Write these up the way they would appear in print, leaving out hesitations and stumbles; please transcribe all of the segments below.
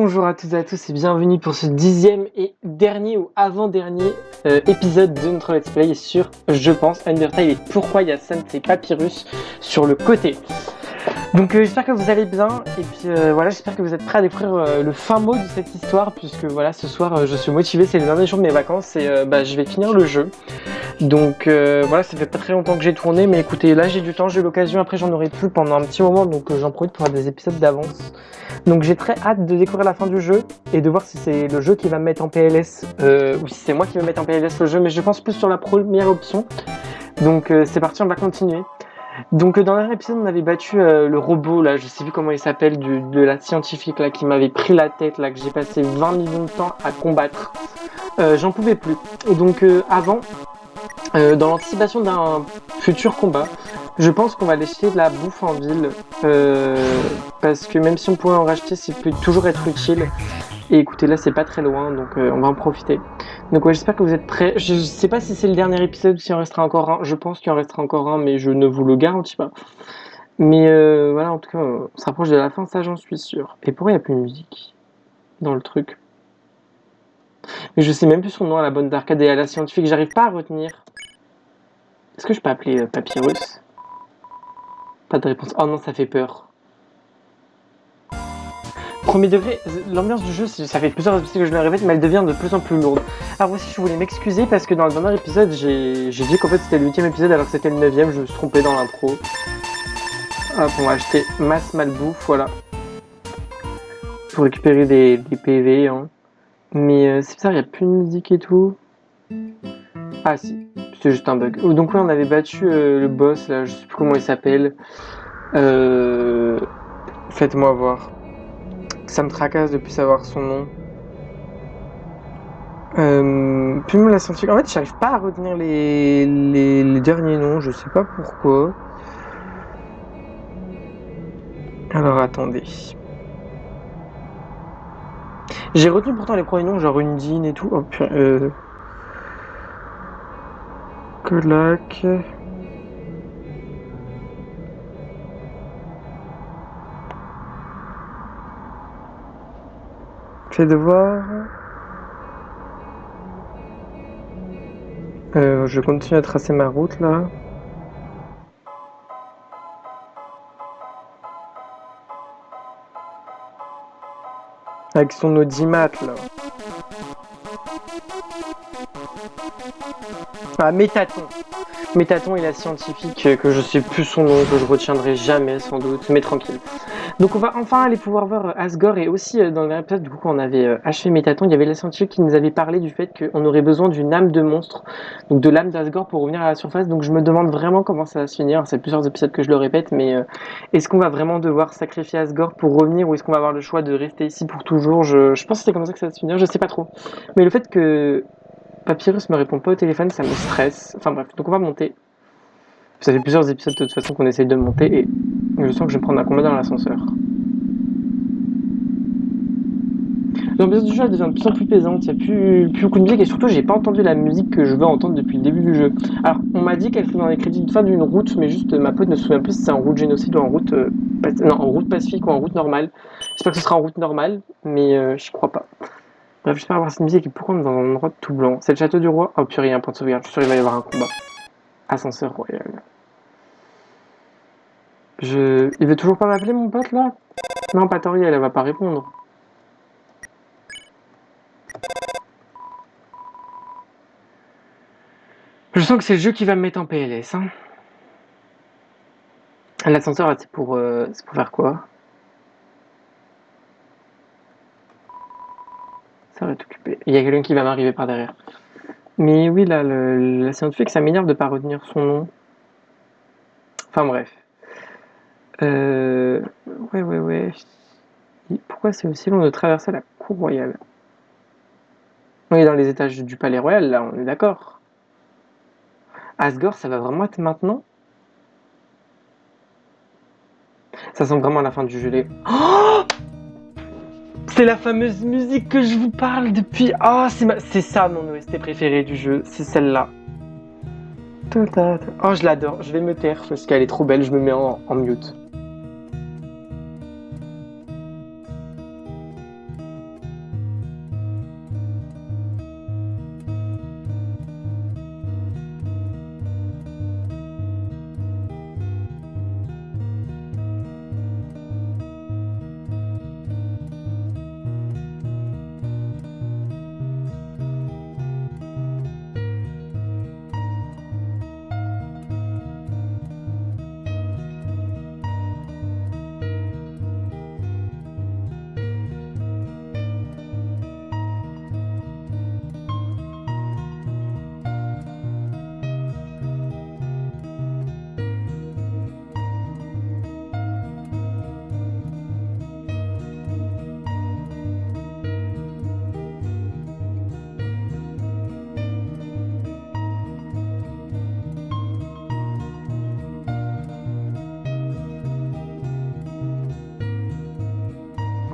Bonjour à toutes et à tous et bienvenue pour ce 10e et dernier ou avant-dernier épisode de notre Let's Play sur, je pense, Undertale et pourquoi il y a Sensei Papyrus sur le côté. Donc j'espère que vous allez bien et puis voilà, j'espère que vous êtes prêts à découvrir le fin mot de cette histoire puisque voilà, ce soir je suis motivé, c'est le dernier jour de mes vacances et je vais finir le jeu. Donc voilà, ça fait pas très longtemps que j'ai tourné mais écoutez, là j'ai du temps, j'ai eu l'occasion, après j'en aurai plus pendant un petit moment donc j'en profite pour avoir des épisodes d'avance. Donc j'ai très hâte de découvrir la fin du jeu et de voir si c'est le jeu qui va me mettre en PLS ou si c'est moi qui vais mettre en PLS le jeu, mais je pense plus sur la première option. Donc c'est parti, on va continuer. Donc dans le dernier épisode on avait battu le robot là, je sais plus comment il s'appelle, de la scientifique là qui m'avait pris la tête là, que j'ai passé 20 millions de temps à combattre. J'en pouvais plus. Et donc avant, dans l'anticipation d'un futur combat, je pense qu'on va laisser de la bouffe en ville parce que même si on pourrait en racheter, ça peut toujours être utile. Et écoutez, là c'est pas très loin, donc on va en profiter. Donc ouais, j'espère que vous êtes prêts. Je sais pas si c'est le dernier épisode ou s'il en restera encore un. Je pense qu'il en restera encore un, mais je ne vous le garantis pas. Mais voilà, en tout cas, on se rapproche de la fin, ça j'en suis sûr. Et pourquoi il n'y a plus de musique dans le truc? Mais je sais même plus son nom à la bonne d'arcade et à la scientifique, j'arrive pas à retenir. Est-ce que je peux appeler Papyrus? Pas de réponse. Oh non, ça fait peur. Premier degré, l'ambiance du jeu, ça fait plusieurs épisodes que je le répète, mais elle devient de plus en plus lourde. Alors aussi, je voulais m'excuser parce que dans le dernier épisode, j'ai dit qu'en fait c'était le 8e épisode alors que c'était le 9e, je me suis trompé dans l'intro. Hop, on va acheter masse malbouffe, voilà. Pour récupérer des PV, hein. Mais c'est bizarre, il n'y a plus de musique et tout. Ah si, c'est juste un bug. Donc ouais, on avait battu le boss, là, je sais plus comment il s'appelle. Faites-moi voir. Ça me tracasse depuis savoir son nom. Puis même la scientifique. En fait, j'arrive pas à retenir les derniers noms, je sais pas pourquoi. Alors attendez. J'ai retenu pourtant les premiers noms, genre Undine et tout. Oh, Colac. Fais devoir. Je continue à tracer ma route là. Avec son audimat là. Ah, Métaton. Métaton est la scientifique que je sais plus son nom, que je retiendrai jamais sans doute, mais tranquille. Donc on va enfin aller pouvoir voir Asgore et aussi dans le dernier épisode du coup quand on avait achevé Métaton, il y avait la scientifique qui nous avait parlé du fait qu'on aurait besoin d'une âme de monstre, donc de l'âme d'Asgore pour revenir à la surface. Donc je me demande vraiment comment ça va se finir. C'est plusieurs épisodes que je le répète, mais est-ce qu'on va vraiment devoir sacrifier Asgore pour revenir ou est-ce qu'on va avoir le choix de rester ici pour toujours? Je pense que c'est comme ça que ça va se finir, je sais pas trop. Mais le fait que Papyrus me répond pas au téléphone, ça me stresse. Enfin bref, donc on va monter. Ça fait plusieurs épisodes de toute façon qu'on essaye de monter et je sens que je vais prendre un combat dans l'ascenseur. L'ambiance du jeu devient de plus en plus plaisante, il n'y a plus beaucoup de musique et surtout j'ai pas entendu la musique que je veux entendre depuis le début du jeu. Alors on m'a dit qu'elle serait dans les crédits de fin d'une route, mais juste ma pote ne se souvient plus si c'est en route génocide ou en route, en route pacifique ou en route normale. J'espère que ce sera en route normale, mais j'y crois pas. Bref, j'espère avoir cette musique et pourquoi on est dans un endroit tout blanc? C'est le château du roi? Oh purée, il y a un point de sauvegarde, je suis sûr qu'il va y avoir un combat. Ascenseur royal. Il veut toujours pas m'appeler mon pote là? Non, pas Toriel, elle va pas répondre. Je sens que c'est le jeu qui va me mettre en PLS. Hein. L'ascenseur, c'est pour faire quoi? Ça va être occupé. Il y a quelqu'un qui va m'arriver par derrière. Mais oui, là, la scientifique, ça m'énerve de pas retenir son nom. Enfin bref. Ouais. Pourquoi c'est aussi long de traverser la cour royale? On est dans les étages du palais royal, là, on est d'accord. Asgore, ça va vraiment être maintenant? Ça semble vraiment à la fin du gelé. Oh, c'est la fameuse musique que je vous parle depuis... Oh, c'est ça mon OST préféré du jeu, c'est celle-là. Oh, je l'adore, je vais me taire parce qu'elle est trop belle, je me mets en mute.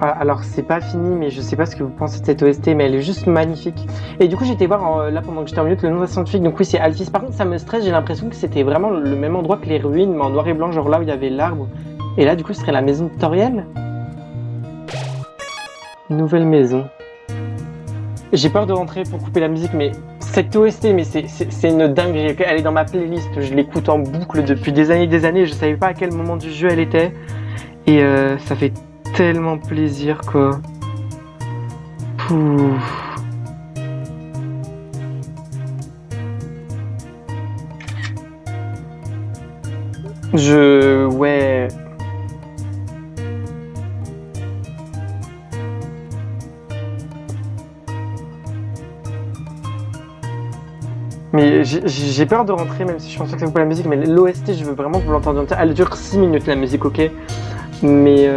Voilà, alors c'est pas fini, mais je sais pas ce que vous pensez de cette OST, mais elle est juste magnifique. Et du coup, j'étais voir là pendant que j'étais en mute le nom de la scientifique. Donc oui, c'est Alphys. Par contre, ça me stresse. J'ai l'impression que c'était vraiment le même endroit que les ruines, mais en noir et blanc, genre là où il y avait l'arbre. Et là, du coup, ce serait la maison de Toriel. Nouvelle maison. J'ai peur de rentrer pour couper la musique, mais cette OST, mais c'est une dinguerie. Elle est dans ma playlist. Je l'écoute en boucle depuis des années. Je savais pas à quel moment du jeu elle était. Et ça fait tellement plaisir, quoi. Pouf. Ouais. Mais j'ai peur de rentrer, même si je pense que ça coupe la musique, mais l'OST, je veux vraiment que vous l'entendiez. Elle dure 6 minutes, la musique, ok? Mais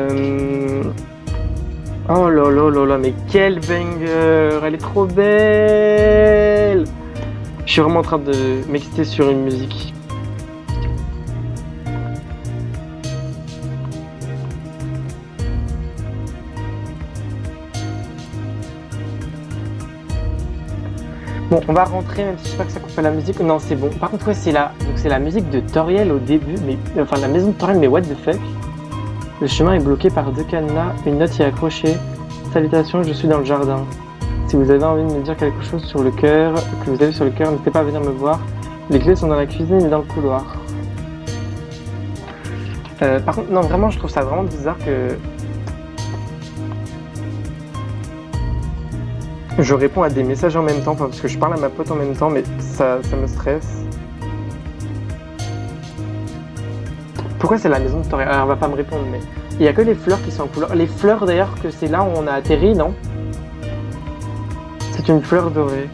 oh là là là là, mais quel banger! Elle est trop belle! Je suis vraiment en train de m'exciter sur une musique. Bon, on va rentrer, même si je sais pas que ça coupe pas la musique. Non, c'est bon. Par contre, ouais, c'est la musique de Toriel au début, mais enfin la maison de Toriel, mais what the fuck? Le chemin est bloqué par 2 cadenas, une note y est accrochée. Salutations, je suis dans le jardin. Si vous avez envie de me dire quelque chose sur le cœur, que vous avez sur le cœur, n'hésitez pas à venir me voir. Les clés sont dans la cuisine et dans le couloir. Par contre, non, vraiment, je trouve ça vraiment bizarre que je réponds à des messages en même temps, parce que je parle à ma pote en même temps, mais ça me stresse. Pourquoi c'est la maison de Toriel? Alors, elle va pas me répondre, mais il y a que les fleurs qui sont en couleur. Les fleurs, d'ailleurs, que c'est là où on a atterri, non? C'est une fleur dorée.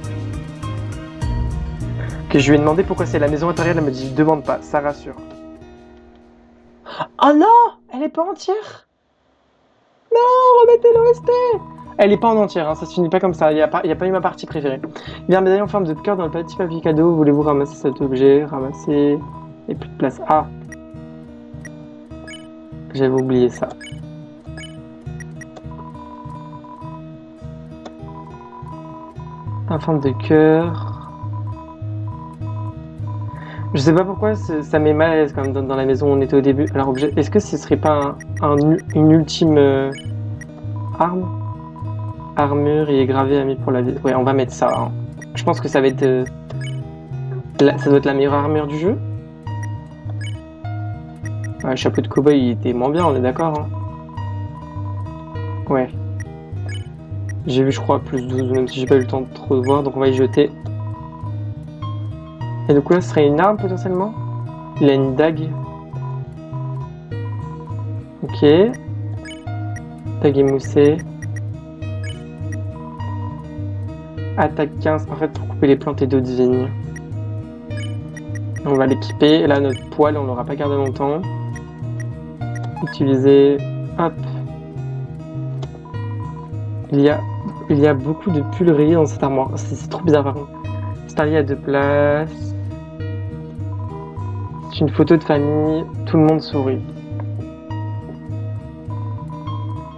Que je lui ai demandé pourquoi c'est la maison de Toriel, elle me dit demande pas, ça rassure. Oh non! Elle est pas entière! Non, remettez l'OST! Elle est pas en entière, hein, ça se finit pas comme ça, y a pas eu ma partie préférée. Il y a un médaillon en forme de cœur dans le petit papier cadeau, voulez-vous ramasser cet objet? Ramasser... Et plus de place. Ah! J'avais oublié ça. En forme de cœur. Je sais pas pourquoi ça met mal à l'aise quand même dans la maison où on était au début. Alors objet, est-ce que ce serait pas une ultime arme? Armure, il est gravé ami pour la vie. Ouais, on va mettre ça. Hein. Je pense que ça va être ça doit être la meilleure armure du jeu. Ouais, le chapeau de cow-boy il était moins bien, on est d'accord. Hein. Ouais. J'ai vu je crois plus 12, même si j'ai pas eu le temps de trop voir, donc on va y jeter. Et du coup là ce serait une arme potentiellement? Il a une dague. Ok. Dague émoussée. Attaque 15 parfaite pour couper les plantes et d'eau de vigne. On va l'équiper. Là notre poêle on l'aura pas gardé longtemps. Utiliser. Hop. Il y a beaucoup de pulls rayés dans cette armoire. C'est trop bizarre par contre. C'est un lit à 2 places. C'est une photo de famille. Tout le monde sourit.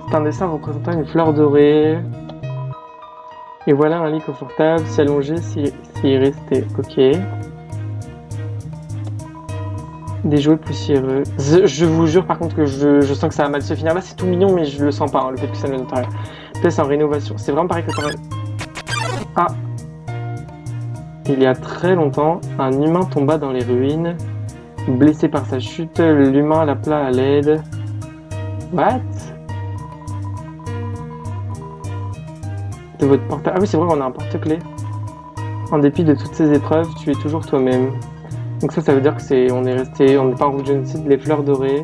C'est un dessin représentant une fleur dorée. Et voilà un lit confortable, s'y allonger, s'y rester. Ok. Des jouets poussiéreux. Je vous jure par contre que je sens que ça va mal se finir. Là c'est tout mignon mais je le sens pas, hein, le fait que ça me donne pareil. Pièce en rénovation. C'est vraiment pareil que pareil. Ah. Il y a très longtemps, un humain tomba dans les ruines. Blessé par sa chute, l'humain l'appela à l'aide. What? De votre porte... Ah oui c'est vrai on a un porte-clés. En dépit de toutes ces épreuves, tu es toujours toi-même. Donc ça veut dire que on n'est pas en route génocide, les fleurs dorées.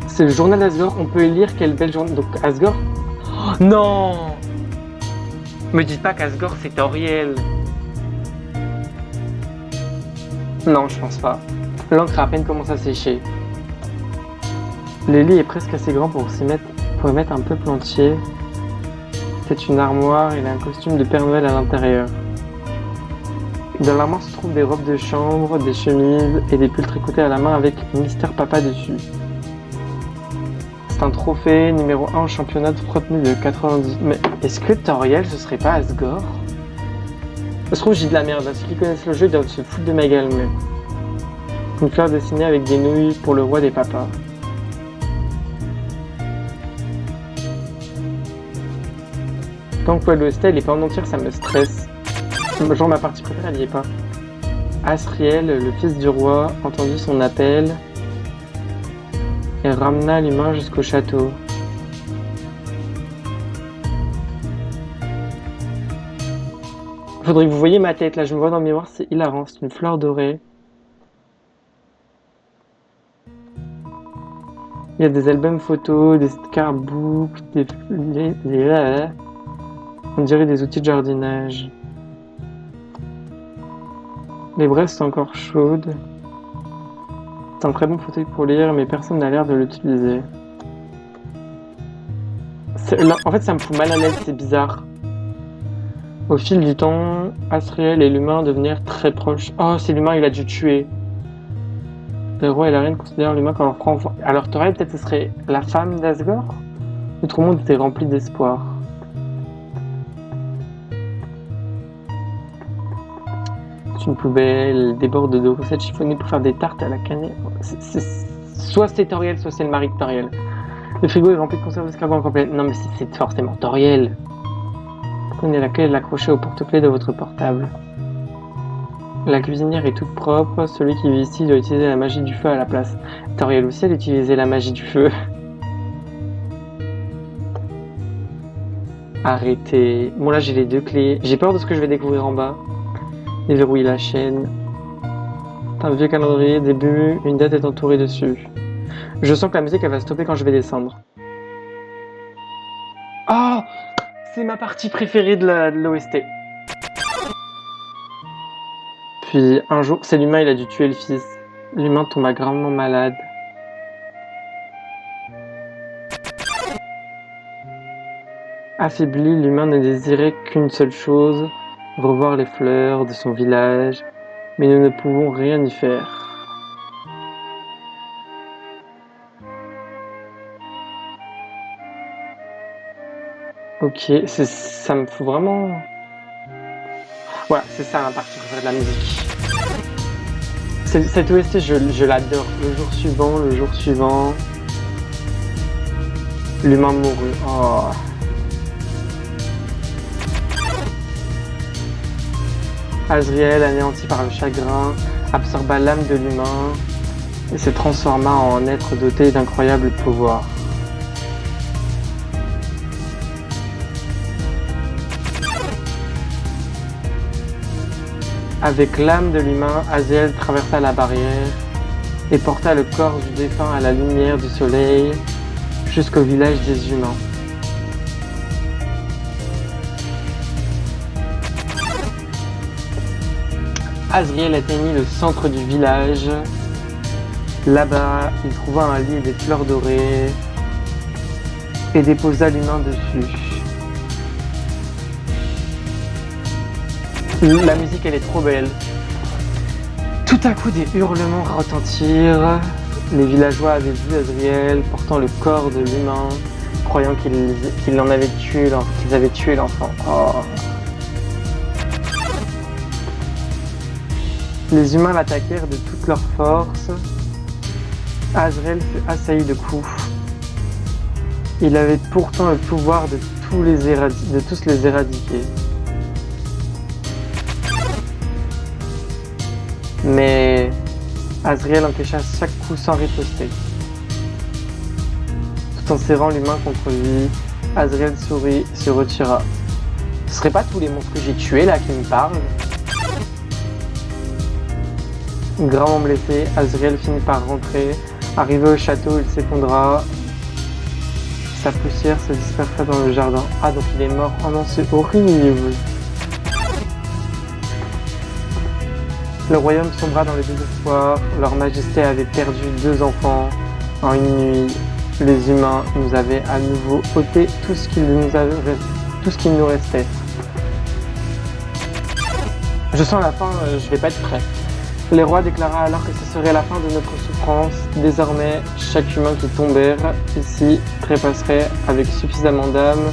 C'est le journal d'Asgore, on peut lire quelle belle journée. Donc Asgore. Oh, non! Me dites pas qu'Asgore c'est Toriel. Non, je pense pas. L'encre a à peine commencé à sécher. Le lit est presque assez grand pour y mettre un peuple entier. C'est une armoire, il a un costume de Père Noël à l'intérieur. Dans la main se trouvent des robes de chambre, des chemises et des pulls tricotés à la main avec Mister Papa dessus. C'est un trophée numéro 1 au championnat de frottement de 90. Mais est-ce que Toriel ce serait pas Asgore? Ça se trouve j'ai de la merde, ceux qui connaissent le jeu doivent se foutre de ma gueule, mais... Une fleur dessinée avec des nouilles pour le roi des papas. Tant que l'OST elle est pas en entière, ça me stresse. Genre ma partie préférée elle y est pas. Asriel, le fils du roi, entendit son appel et ramena l'humain jusqu'au château. Faudrait que vous voyiez ma tête, là je me vois dans le miroir, c'est hilarant, c'est une fleur dorée. Il y a des albums photos, des scarbooks, on dirait des outils de jardinage. Les braises sont encore chaudes. C'est un très bon fauteuil pour lire, mais personne n'a l'air de l'utiliser. En fait, ça me fout mal à l'aise, c'est bizarre. Au fil du temps, Asriel et l'humain devenirent très proches. Oh, c'est l'humain, il a dû tuer. Le roi et la reine considèrent l'humain comme leur propre enfant. Alors, Toriel, peut-être ce serait la femme d'Asgore? Notre monde était rempli d'espoir. Une poubelle déborde de recettes chiffonnées pour faire des tartes à la cannelle. Soit c'est Toriel, soit c'est le mari de Toriel. Le frigo est rempli de conserves d'escargots en complet. Non mais c'est forcément Toriel. Prenez la clé et l'accrochez au porte-clés de votre portable. La cuisinière est toute propre. Celui qui vit ici doit utiliser la magie du feu à la place. Toriel aussi, elle utilisait la magie du feu. Arrêtez. Bon là j'ai les 2 clés. J'ai peur de ce que je vais découvrir en bas. Déverrouiller la chaîne. C'est un vieux calendrier, début, une date est entourée dessus. Je sens que la musique elle va stopper quand je vais descendre. Oh, c'est ma partie préférée de l'OST. Puis un jour, c'est l'humain, il a dû tuer le fils. L'humain tomba gravement malade. Affaibli, l'humain ne désirait qu'une seule chose, revoir les fleurs de son village, mais nous ne pouvons rien y faire. Ok, ça me fout vraiment... Voilà, c'est ça ma partie préférée de la musique. Cette OST, je l'adore. Le jour suivant... L'humain mourut. Oh... Asriel, anéanti par le chagrin, absorba l'âme de l'humain et se transforma en être doté d'incroyables pouvoirs. Avec l'âme de l'humain, Asriel traversa la barrière et porta le corps du défunt à la lumière du soleil jusqu'au village des humains. Asriel atteignit le centre du village. Là-bas, il trouva un lit et des fleurs dorées et déposa l'humain dessus. La musique, elle est trop belle. Tout à coup, des hurlements retentirent. Les villageois avaient vu Asriel portant le corps de l'humain, croyant qu'ils avaient tué l'enfant. Oh. Les humains l'attaquèrent de toute leur force. Asriel fut assailli de coups. Il avait pourtant le pouvoir de tous les éradiquer. Mais Asriel empêcha chaque coup sans riposter. Tout en serrant l'humain contre lui, Asriel sourit et se retira. Ce serait pas tous les monstres que j'ai tués là qui me parlent? Gravement blessé, Asriel finit par rentrer. Arrivé au château, il s'effondra. Sa poussière se dispersa dans le jardin. Ah, donc il est mort. Oh non, c'est horrible. Le royaume sombra dans le désespoir. Leur majesté avait perdu 2 enfants en une nuit. Les humains nous avaient à nouveau ôté tout ce qu'il nous restait. Je sens la fin, je vais pas être prêt. Les rois déclara alors que ce serait la fin de notre souffrance. Désormais, chaque humain qui tomberait ici trépasserait avec suffisamment d'âme.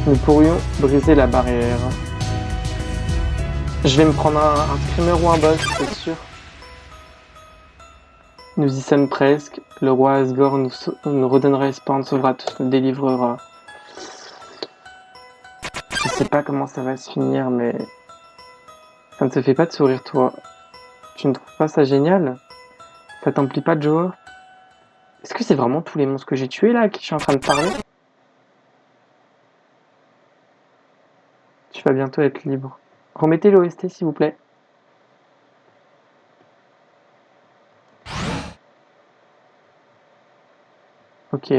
Nous pourrions briser la barrière. Je vais me prendre un screamer ou un boss, c'est sûr. Nous y sommes presque. Le roi Asgore nous redonnera espoir, nous sauvera tous, nous délivrera. Je sais pas comment ça va se finir, mais ça ne te fait pas de sourire, toi. Tu ne trouves pas ça génial? Ça t'emplit pas de joie? Est-ce que c'est vraiment tous les monstres que j'ai tués là à qui je suis en train de parler? Tu vas bientôt être libre. Remettez l'OST s'il vous plaît. Ok.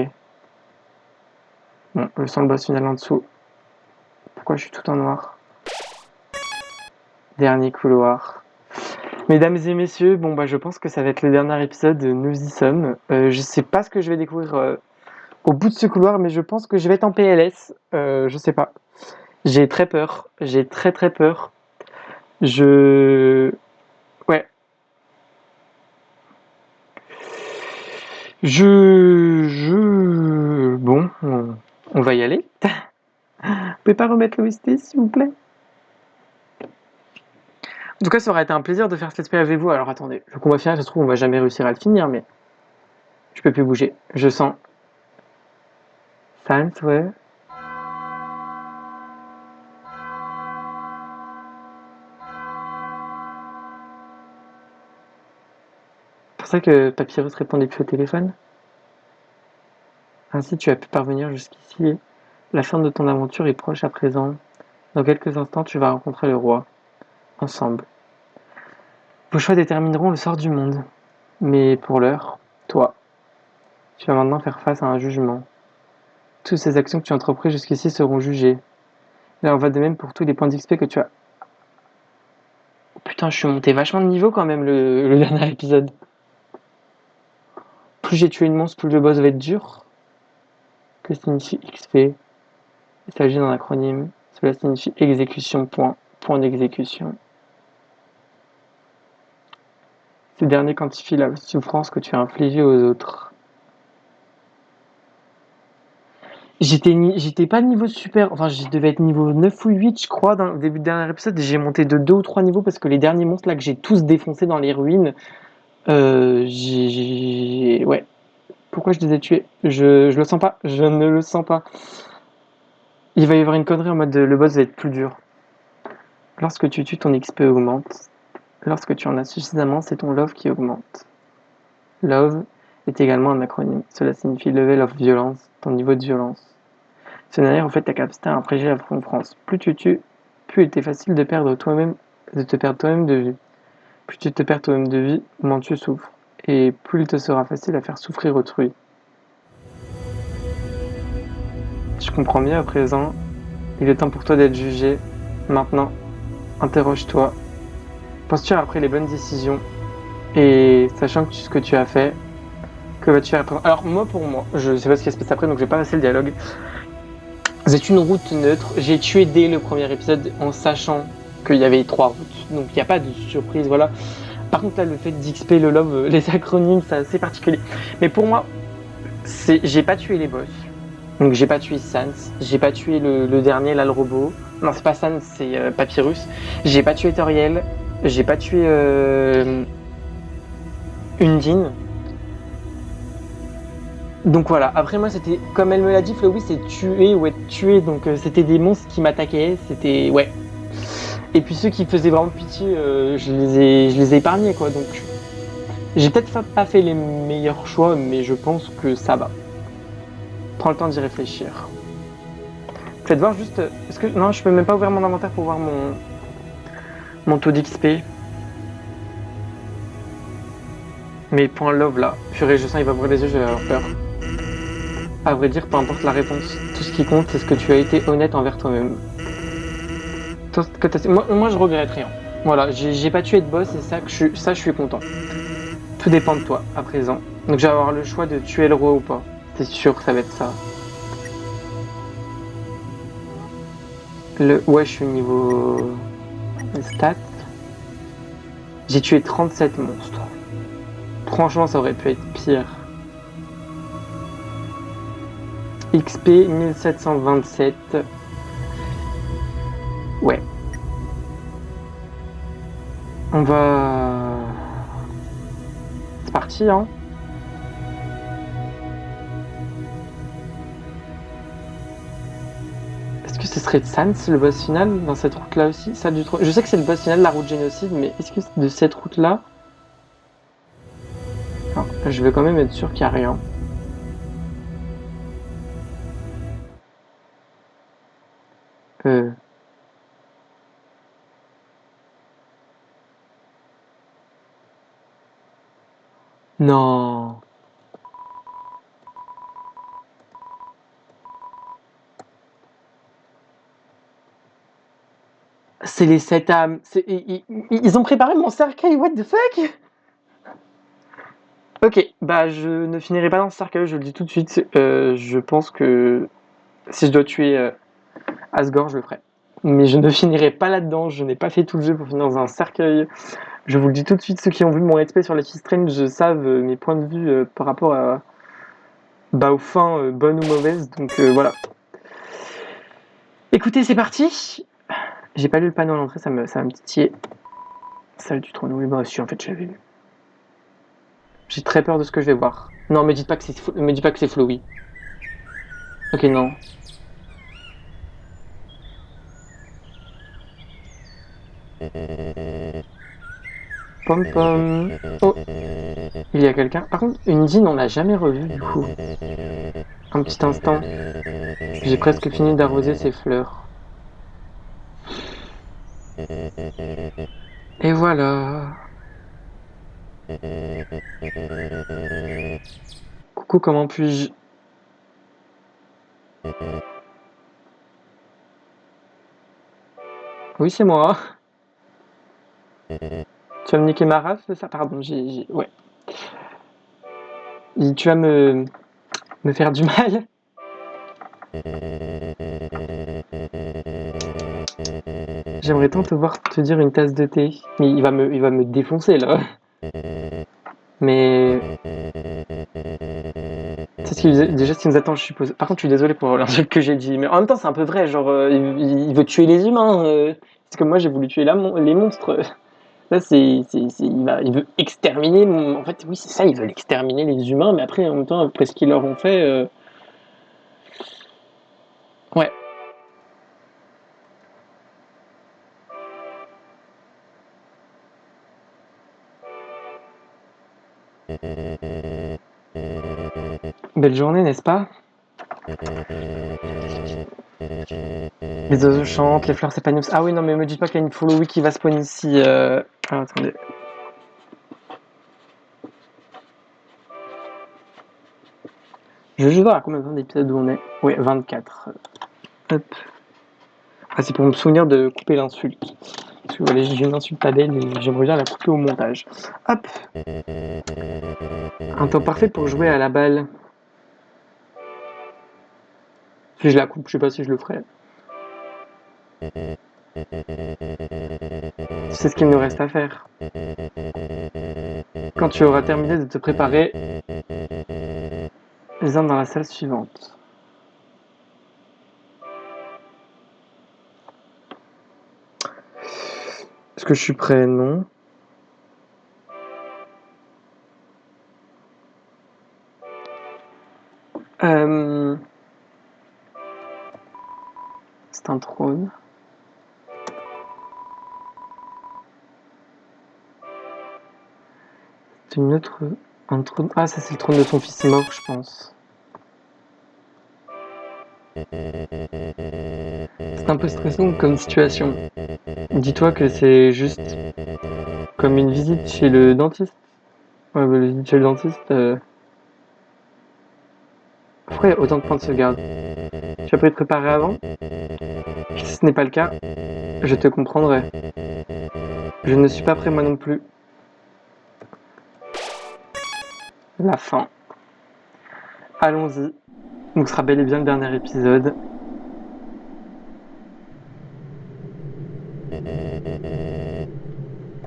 Bon, je sens le boss final en dessous. Pourquoi je suis tout en noir? Dernier couloir. Mesdames et messieurs, bon bah je pense que ça va être le dernier épisode, nous y sommes. Je sais pas ce que je vais découvrir au bout de ce couloir, mais je pense que je vais être en PLS. Je sais pas. J'ai très peur. J'ai très très peur. Ouais. Bon, on va y aller. Vous pouvez pas remettre l'OST s'il vous plaît? En tout cas, ça aurait été un plaisir de faire cet let's play avec vous. Alors attendez, le combat final, ça se trouve, on va jamais réussir à le finir, mais je peux plus bouger. Je sens. Sans, ouais. C'est pour ça que Papyrus répondait plus au téléphone. Ainsi, tu as pu parvenir jusqu'ici. La fin de ton aventure est proche à présent. Dans quelques instants, tu vas rencontrer le roi. Ensemble. Vos choix détermineront le sort du monde. Mais pour l'heure, toi, tu vas maintenant faire face à un jugement. Toutes ces actions que tu as entreprises jusqu'ici seront jugées. Là, on va de même pour tous les points d'XP que tu as. Oh, putain, je suis monté vachement de niveau quand même le dernier épisode. Plus j'ai tué une monstre, plus le boss va être dur. Que signifie XP? Il s'agit d'un acronyme. Cela signifie exécution point. Point d'exécution. Ces derniers quantifient la souffrance que tu as infligée aux autres. J'étais pas niveau super, enfin je devais être niveau 9 ou 8 je crois dans le début de dernier épisode et j'ai monté de 2 ou 3 niveaux parce que les derniers monstres là que j'ai tous défoncés dans les ruines, ouais. Pourquoi je les ai tués? Je le sens pas, je ne le sens pas. Il va y avoir une connerie en mode le boss va être plus dur. Lorsque tu tues, ton XP augmente. Lorsque tu en as suffisamment, c'est ton love qui augmente. Love est également un acronyme. Cela signifie level of violence, ton niveau de violence. Ce dernier reflète ta capacité à infliger la souffrance. Plus tu tues, plus il t'est facile de te perdre toi-même de vue. Plus tu te perds toi-même de vie, moins tu souffres. Et plus il te sera facile à faire souffrir autrui. Je comprends mieux à présent. Il est temps pour toi d'être jugé. Maintenant, interroge-toi. Penses-tu après les bonnes décisions? Et sachant que ce que tu as fait, que vas-tu faire après? Alors moi pour moi, je sais pas ce qui se passe après, donc je vais pas passer le dialogue. C'est une route neutre. J'ai tué dès le premier épisode en sachant qu'il y avait 3 routes. Donc il n'y a pas de surprise, voilà. Par contre là, le fait d'XP, le love, les acronymes, c'est assez particulier. Mais pour moi, j'ai pas tué les boss. Donc j'ai pas tué Sans, j'ai pas tué le dernier, là, le robot. Non, c'est pas Sans, c'est Papyrus. J'ai pas tué Toriel. J'ai pas tué Undine. Donc voilà, après moi c'était, comme elle me l'a dit, Flowey c'est tuer ou être tué, donc c'était des monstres qui m'attaquaient, c'était, ouais. Et puis ceux qui faisaient vraiment pitié, je les ai épargnés quoi, donc j'ai peut-être pas fait les meilleurs choix, mais je pense que ça va. Prends le temps d'y réfléchir. Faites voir juste, est-ce que, non je peux même pas ouvrir mon inventaire pour voir mon taux d'XP. Mes points love là, purée je sens il va ouvrir les yeux, je vais avoir peur. À vrai dire, peu importe la réponse, tout ce qui compte, c'est ce que tu as été honnête envers toi-même. Moi, je regrette rien. Voilà, j'ai pas tué de boss et ça, je suis content. Tout dépend de toi, à présent. Donc, je vais avoir le choix de tuer le roi ou pas. C'est sûr que ça va être ça. Ouais, je suis niveau stats. J'ai tué 37 monstres. Franchement, ça aurait pu être pire. XP 1727. Ouais. On va... C'est parti, hein. Est-ce que ce serait Sans, le boss final, dans cette route-là aussi? Ça, du Je sais que c'est le boss final, la route génocide, mais est-ce que de cette route-là... Non, je veux quand même être sûr qu'il n'y a rien. Non. C'est les 7 âmes. Ils ont préparé mon cercueil, what the fuck? Ok, bah je ne finirai pas dans ce cercueil, je le dis tout de suite. Je pense que si je dois tuer Asgore, je le ferai. Mais je ne finirai pas là-dedans, je n'ai pas fait tout le jeu pour finir dans un cercueil. Je vous le dis tout de suite, ceux qui ont vu mon let's play sur Life is Strange savent mes points de vue par rapport à, aux fins bonnes ou mauvaises, donc voilà. Écoutez, c'est parti. J'ai pas lu le panneau à l'entrée, ça va me titiller. Salle du trône, oui, bah si, en fait, j'avais lu. J'ai très peur de ce que je vais voir. Non, me dites pas que c'est flowy. Ok, non. Pom pom. Oh, il y a quelqu'un. Par contre, Undine, on l'a jamais revue du coup. Un petit instant. J'ai presque fini d'arroser ses fleurs. Et voilà. Coucou, comment puis-je... Oui, c'est moi. Tu vas me niquer ma race, c'est ça? Pardon, ouais. Tu vas me faire du mal? J'aimerais tant te voir te dire une tasse de thé. Mais il va me défoncer là. Mais c'est déjà ce qui nous attend, je suppose. Par contre, je suis désolé pour l'insulte que j'ai dit, mais en même temps, c'est un peu vrai. Genre, il veut tuer les humains. Parce que moi, j'ai voulu tuer les monstres. Là, il veut exterminer. En fait, oui, c'est ça. Il veut exterminer les humains, mais après, en même temps, après ce qu'ils leur ont fait, ouais. Belle journée, n'est-ce pas? Les oiseaux chantent, les fleurs s'épanouissent. Ah oui, non, mais me dis pas qu'il y a une follow qui va spawn ici. Ah, attendez. Je vais juste voir à combien d'épisodes où on est. Ouais, 24. Hop. Ah, c'est pour me souvenir de couper l'insulte. Parce que voilà, j'ai une insulte à Belle et j'aimerais bien la couper au montage. Hop. Un temps parfait pour jouer à la balle. Si je la coupe, je sais pas si je le ferai. C'est ce qu'il nous reste à faire. Quand tu auras terminé de te préparer, viens dans la salle suivante. Est-ce que je suis prêt? Non. C'est un trône. C'est une autre... Un trône... Ah, ça c'est le trône de son fils mort, je pense. C'est un peu stressant comme situation. Dis-toi que c'est juste comme une visite chez le dentiste. Ouais, bah, la visite chez le dentiste... Pourquoi il y a autant de points de sauvegarde? Tu as pu te préparer avant? Si ce n'est pas le cas, je te comprendrai. Je ne suis pas prêt moi non plus. La fin. Allons-y. Donc ce sera bel et bien le dernier épisode.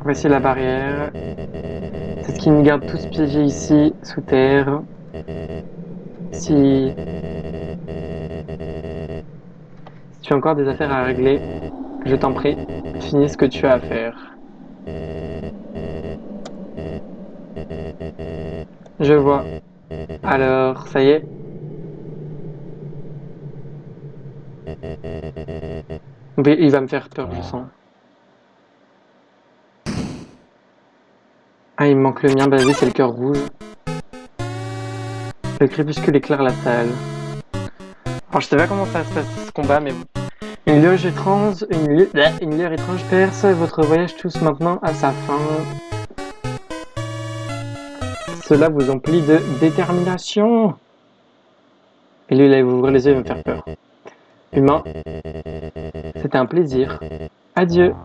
En Voici la barrière. C'est ce qui nous garde tous piégés ici, sous terre. Si tu as encore des affaires à régler, je t'en prie, finis ce que tu as à faire. Je vois. Alors, ça y est. Mais il va me faire peur, je sens. Ah, il me manque le mien. Bah oui, c'est le cœur rouge. Le crépuscule éclaire la salle. Alors, je sais pas comment ça se passe ce combat, mais bon. Une lueur étrange, une lueur étrange perce. Votre voyage touche maintenant à sa fin. Cela vous emplit de détermination. Et lui, là, il va ouvrir les yeux et va me faire peur. Humain, c'était un plaisir. Adieu.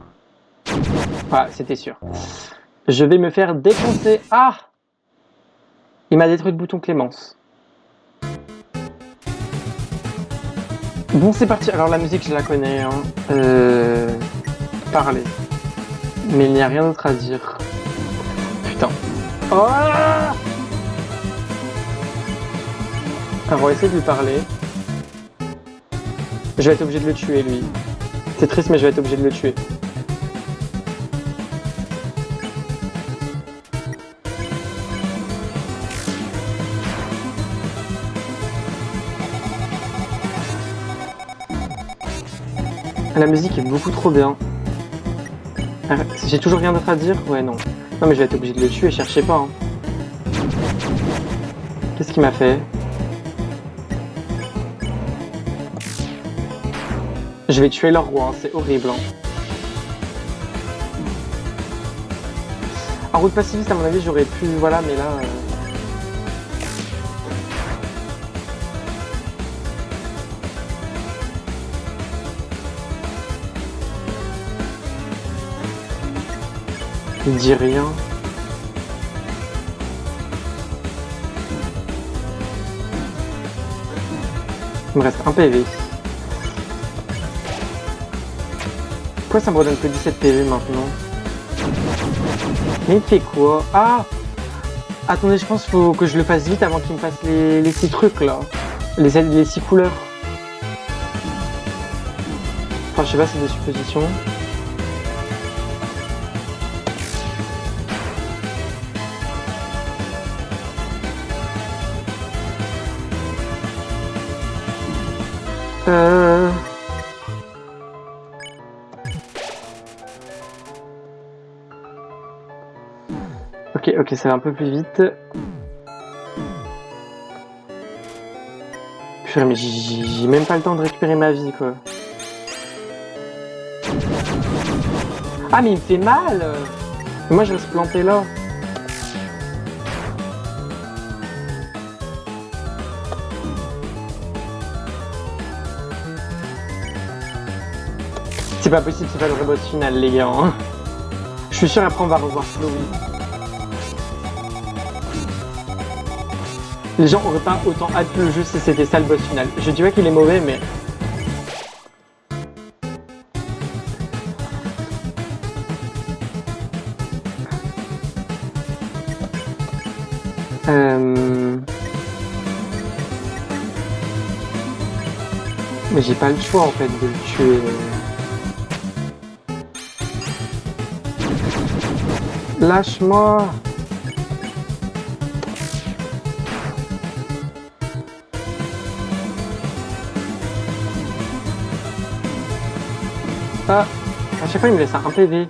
Ah, c'était sûr. Je vais me faire défoncer. Ah! Il m'a détruit le bouton Clémence. Bon, c'est parti. Alors, la musique, je la connais. Hein. Parler. Mais il n'y a rien d'autre à dire. Putain. Oh! Alors, on va essayer de lui parler. Je vais être obligé de le tuer, lui. C'est triste, mais je vais être obligé de le tuer. La musique est beaucoup trop bien. J'ai toujours rien d'autre à dire? Ouais, non. Non, mais je vais être obligé de le tuer, cherchez pas. Hein. Qu'est-ce qu'il m'a fait? Je vais tuer leur roi, hein. C'est horrible. Hein. En route pacifiste, à mon avis, j'aurais pu... Voilà, mais là... Il dit rien. Il me reste un PV. Pourquoi ça me redonne que 17 PV maintenant? Mais il fait quoi? Ah! Attendez, je pense qu'il faut que je le fasse vite avant qu'il me fasse les 6 trucs là. Les 6 couleurs. Enfin, je sais pas, c'est des suppositions. Ok, ça va un peu plus vite. Purée, mais j'ai même pas le temps de récupérer ma vie, quoi. Ah, mais il me fait mal! Moi, je reste planté là. C'est pas possible, c'est pas le vrai boss final, les gars. Hein. Je suis sûr, après, on va revoir Chloé. Les gens auraient pas autant hâte le jeu si c'était ça le boss final. Je dis pas qu'il est mauvais, mais... Mais j'ai pas le choix en fait de le tuer. Lâche-moi! Ah! À chaque fois il me laisse un PV.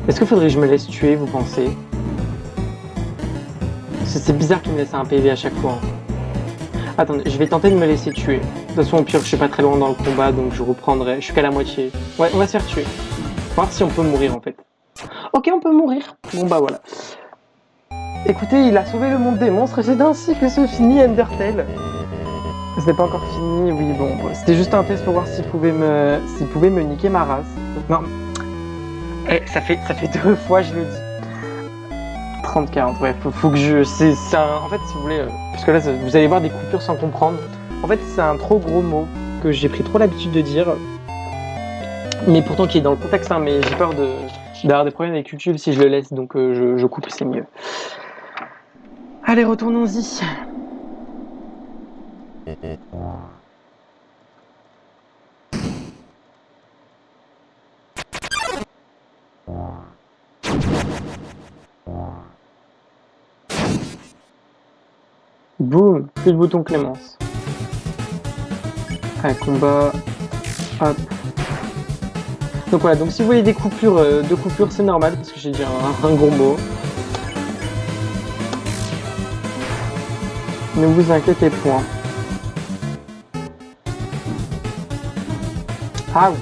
Est-ce qu'il faudrait que je me laisse tuer, vous pensez? C'est bizarre qu'il me laisse un PV à chaque fois. Attendez, je vais tenter de me laisser tuer. De toute façon, au pire, je suis pas très loin dans le combat, donc je reprendrai. Je suis qu'à la moitié. Ouais, on va se faire tuer. Voir si on peut mourir, en fait. Ok, on peut mourir. Bon, bah voilà. Écoutez, il a sauvé le monde des monstres et c'est ainsi que se finit Undertale. Ce n'est pas encore fini, oui, bon. C'était juste un test pour voir s'il pouvait me niquer ma race. Non. Eh, ça fait 2 fois, je le dis. 30-40, ouais, faut que je... En fait, si vous voulez... parce que là, vous allez voir des coupures sans comprendre. En fait, c'est un trop gros mot que j'ai pris trop l'habitude de dire. Mais pourtant qui est dans le contexte, hein, mais j'ai peur d'avoir des problèmes avec YouTube si je le laisse, donc je coupe, c'est mieux. Allez, retournons-y. Boum, plus de bouton Clémence. Allez, combat. Hop. Donc voilà, donc si vous voyez des coupures, deux coupures, c'est normal parce que j'ai dit un gros mot. Ne vous inquiétez point. Ouch.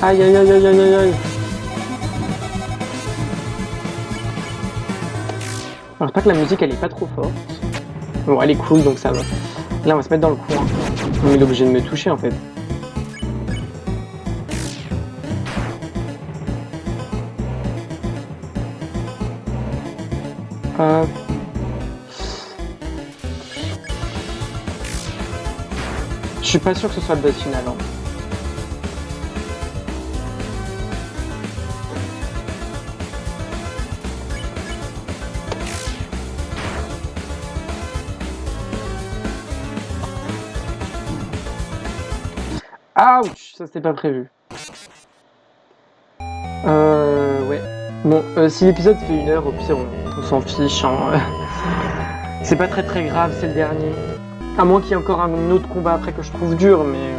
Aïe aïe aïe aïe aïe aïe aïe. Alors pas que la musique elle est pas trop forte. Bon elle est cool donc ça va. Là on va se mettre dans le coin. Mais il est obligé de me toucher en fait. Hop. Je suis pas sûr que ce soit le boss final. Hein. Ouch, ça c'était pas prévu. Ouais. Bon, si l'épisode fait 1 heure, au pire on s'en fiche. Hein. C'est pas très grave, c'est le dernier. À moins qu'il y ait encore un autre combat après que je trouve dur, mais...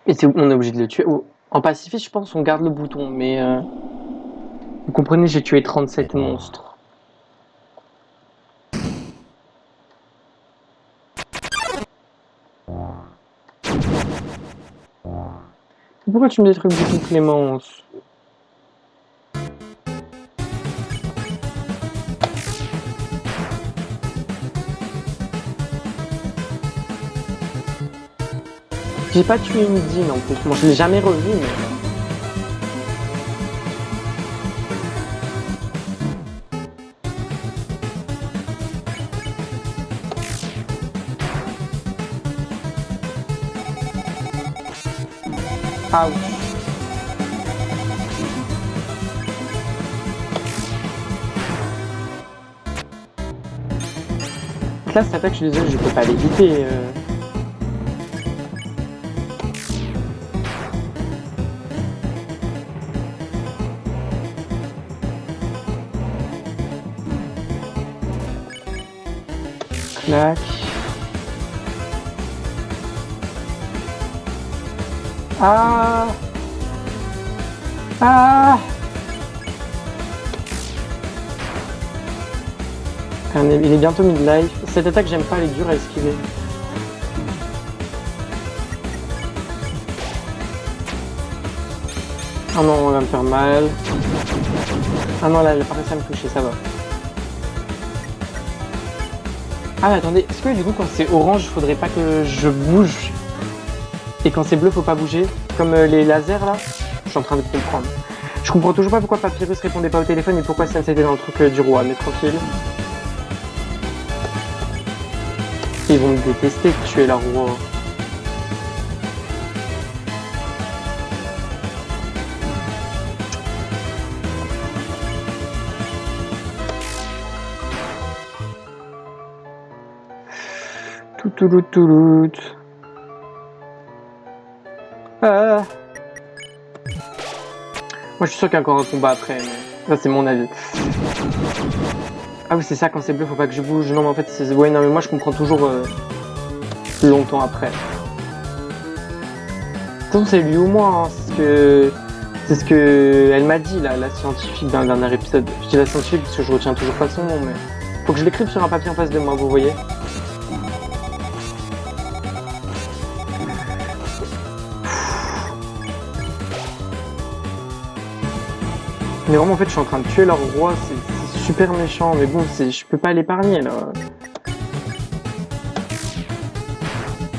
Et on est obligé de le tuer. Oh, en pacifiste, je pense on garde le bouton, mais... Vous comprenez, j'ai tué 37 monstres. Pourquoi tu me détruis le bouton Clémence? J'ai pas tué une dîne en plus. Moi je l'ai jamais revu, mais... Ouch. Là, cette attaque, je suis désolé, je peux pas l'éviter. Clac. Ah. Ah. Il est bientôt mid-life. Cette attaque, j'aime pas, elle est dure à esquiver. Ah non, on va me faire mal. Ah non, là, elle a pas réussi à me toucher, ça va. Ah, mais attendez, est-ce que du coup, quand c'est orange, faudrait pas que je bouge? Et quand c'est bleu, faut pas bouger? Comme les lasers, là? Je suis en train de comprendre. Je comprends toujours pas pourquoi Papyrus répondait pas au téléphone et pourquoi ça c'était dans le truc du roi, mais tranquille. Ils vont me détester de tuer leur roi. Touloulouloulout. Ah. Moi je suis sûr qu'il y a encore un combat après, mais ça c'est mon avis. Ah oui c'est ça, quand c'est bleu faut pas que je bouge. Non mais en fait c'est... Ouais non mais moi je comprends toujours longtemps après. De toute façon c'est lui ou moi, hein. C'est ce que elle m'a dit là, la scientifique d'un dernier épisode. Je dis la scientifique parce que je retiens toujours pas son nom, mais... Faut que je l'écrive sur un papier en face de moi, vous voyez. Mais vraiment en fait je suis en train de tuer leur roi, c'est super méchant, mais bon je peux pas l'épargner là.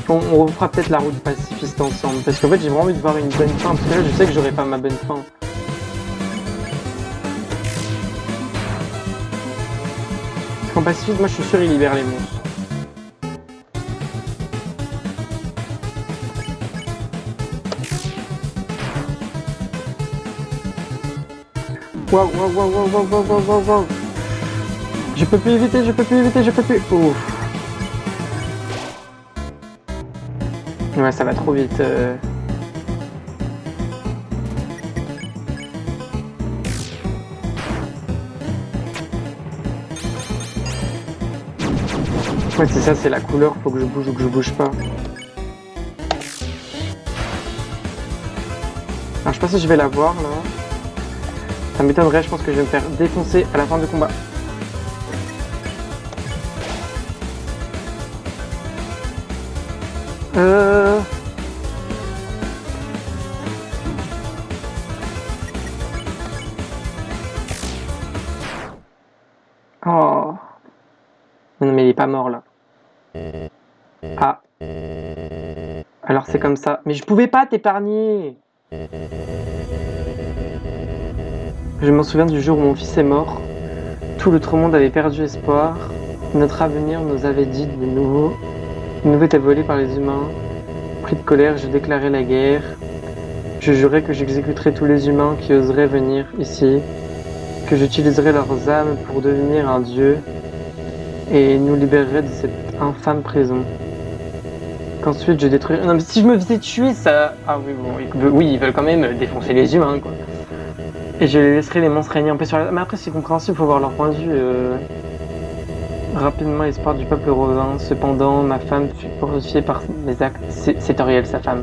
On refera peut-être la route pacifiste ensemble, parce qu'en fait j'ai vraiment envie de voir une bonne fin, parce que là je sais que j'aurai pas ma bonne fin. qu'en Pacifique, moi je suis sûr, il libère les monstres. Waouh, waouh, waouh, waouh, waouh, waouh, waouh, waouh, waouh. Je peux plus éviter, je peux plus éviter, je peux plus. Ouf. Ouais, ça va trop vite. Ouais, c'est ça, c'est la couleur, faut que je bouge ou que je bouge pas. Alors, je sais pas si je vais la voir là. Ça m'étonnerait, je pense que je vais me faire défoncer à la fin du combat. Oh. Non mais il est pas mort là. Ah. Alors c'est comme ça. Mais je pouvais pas t'épargner. Je m'en souviens du jour où mon fils est mort. Tout l'autre monde avait perdu espoir. Notre avenir nous avait dit de nouveau. Nous était volé par les humains. Pris de colère, je déclarais la guerre. Je jurais que j'exécuterais tous les humains qui oseraient venir ici. Que j'utiliserais leurs âmes pour devenir un dieu. Et nous libérerais de cette infâme prison. Qu'ensuite je détruirais... Non mais si je me faisais tuer ça... Ah oui bon, oui ils veulent quand même défoncer les humains quoi. Et je les laisserai les monstres régner en paix sur la... Mais après c'est compréhensible, faut voir leur point de vue. Rapidement l'espoir du peuple revint. Cependant ma femme fut purifiée par mes actes. C'est Toriel sa femme.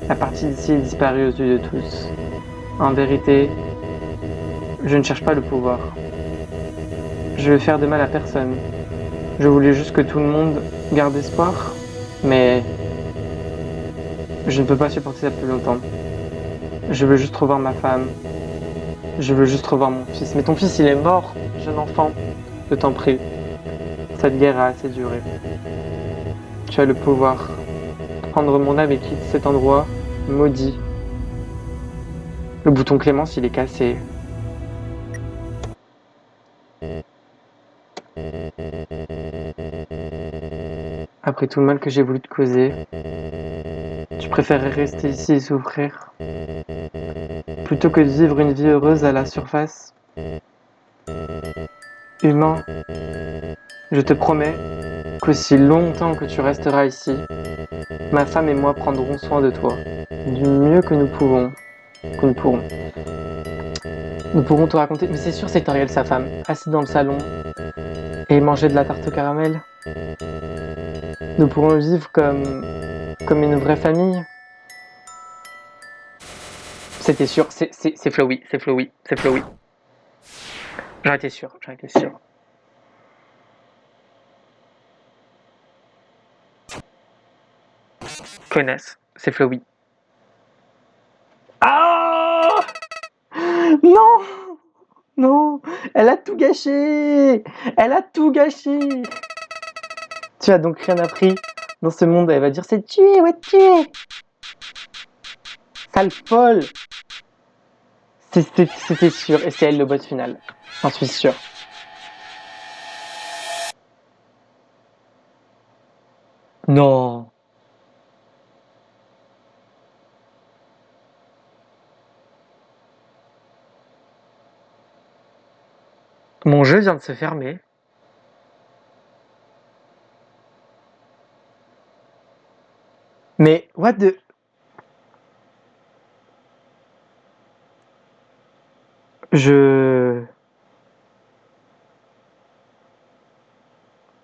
La partie d'ici est disparue aux yeux de tous. En vérité, je ne cherche pas le pouvoir. Je veux faire de mal à personne. Je voulais juste que tout le monde garde espoir, mais je ne peux pas supporter ça plus longtemps. Je veux juste revoir ma femme. Je veux juste revoir mon fils. Mais ton fils, il est mort, jeune enfant. Je t'en prie. Cette guerre a assez duré. Tu as le pouvoir. Prendre mon âme et quitter cet endroit maudit. Le bouton Clémence, il est cassé. Après tout le mal que j'ai voulu te causer, tu préférerais rester ici et souffrir plutôt que de vivre une vie heureuse à la surface. Humain, je te promets qu'aussi longtemps que tu resteras ici, ma femme et moi prendrons soin de toi du mieux que nous pouvons. Nous pourrons te raconter, mais c'est sûr c'est Toriel sa femme, assise dans le salon et manger de la tarte au caramel. Nous pourrons vivre comme une vraie famille. C'était sûr, c'est Flowey, c'est Flowey, c'est Flowey. J'en étais sûr, j'en étais sûr. Connasse, c'est Flowey. Ah non, non, elle a tout gâché. Elle a tout gâché. Tu as donc rien appris dans ce monde. Elle va dire c'est tué, ouais tué. Sale folle. C'était sûr, et c'est elle le boss final. J'en suis sûr. Non. Mon jeu vient de se fermer. Mais what the...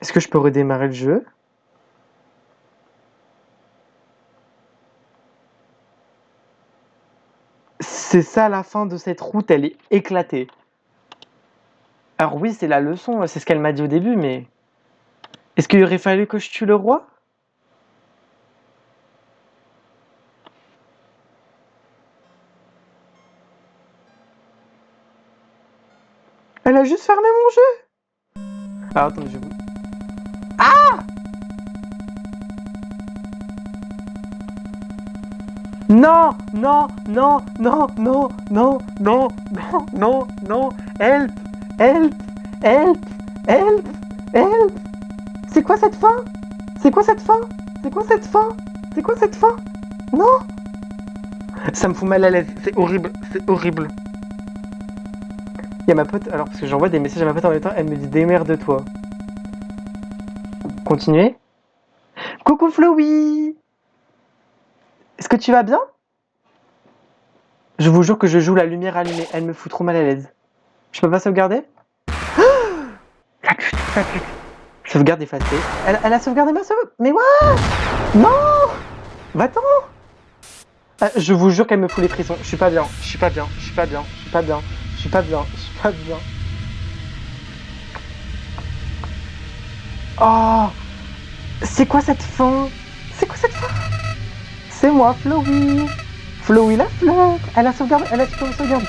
Est-ce que je peux redémarrer le jeu? C'est ça la fin de cette route, elle est éclatée. Alors oui, c'est la leçon, c'est ce qu'elle m'a dit au début, mais... Est-ce qu'il aurait fallu que je tue le roi? Elle a juste fermé mon jeu. Ah, attends, je... Ah! Non, non, non, non, non, non, non, non, non, non, help, help, help, help, Help! C'est quoi cette fin? C'est quoi cette fin? C'est quoi cette fin? C'est quoi cette fin? Non! Ça me fout mal à l'aise, c'est horrible, c'est horrible. Il y a ma pote, alors parce que j'envoie des messages à ma pote en même temps, elle me dit démerde-toi. Continuez. Coucou Flowey! Est-ce que tu vas bien? Je vous jure que je joue la lumière allumée, elle me fout trop mal à l'aise. Je peux pas sauvegarder? La pute, la pute. Sauvegarde effacée. Elle a sauvegardé ma sauve. Mais what? Non! Va-t'en! Je vous jure qu'elle me fout les frissons. Je suis pas bien, je suis pas bien, je suis pas bien, je suis pas bien, je suis pas bien, je suis pas bien. Oh! C'est quoi cette fin? C'est quoi cette fin? C'est moi, Flowey! Flowey la fleur! Elle a sauvegardé, elle a sauvegarde.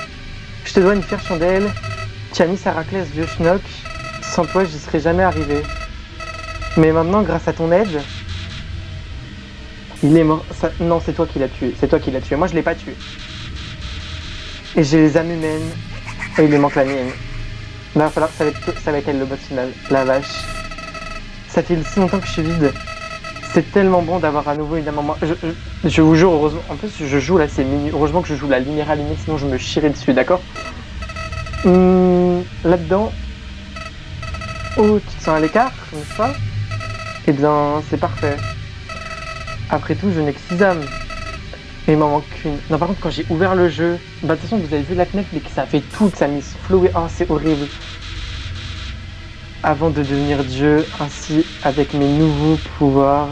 Je te dois une fière chandelle. Tu as mis sa raclette, vieux schnock. Sans toi, j'y serais jamais arrivé. Mais maintenant, grâce à ton aide, il est mort. Ça... Non, c'est toi qui l'as tué. C'est toi qui l'as tué. Moi, je l'ai pas tué. Et j'ai les âmes humaines. Et il lui manque la mienne. Là, ça va être elle le boss final. La vache. Ça fait si longtemps que je suis vide. C'est tellement bon d'avoir à nouveau une âme en moi. Je vous jure, heureusement. En plus, je joue là, c'est minuit. Heureusement que je joue la lumière allumée, sinon je me chierais dessus, d'accord? Là-dedans. Oh, tu te sens à l'écart, n'est-ce pas? Eh bien, c'est parfait. Après tout, je n'ai que 6 âmes. Et il m'en manque qu'une. Non, par contre, quand j'ai ouvert le jeu, bah, de toute façon, vous avez vu la fenêtre, mais que ça a fait tout, que ça a mis Flowey. Oh, c'est horrible. Avant de devenir Dieu, ainsi, avec mes nouveaux pouvoirs,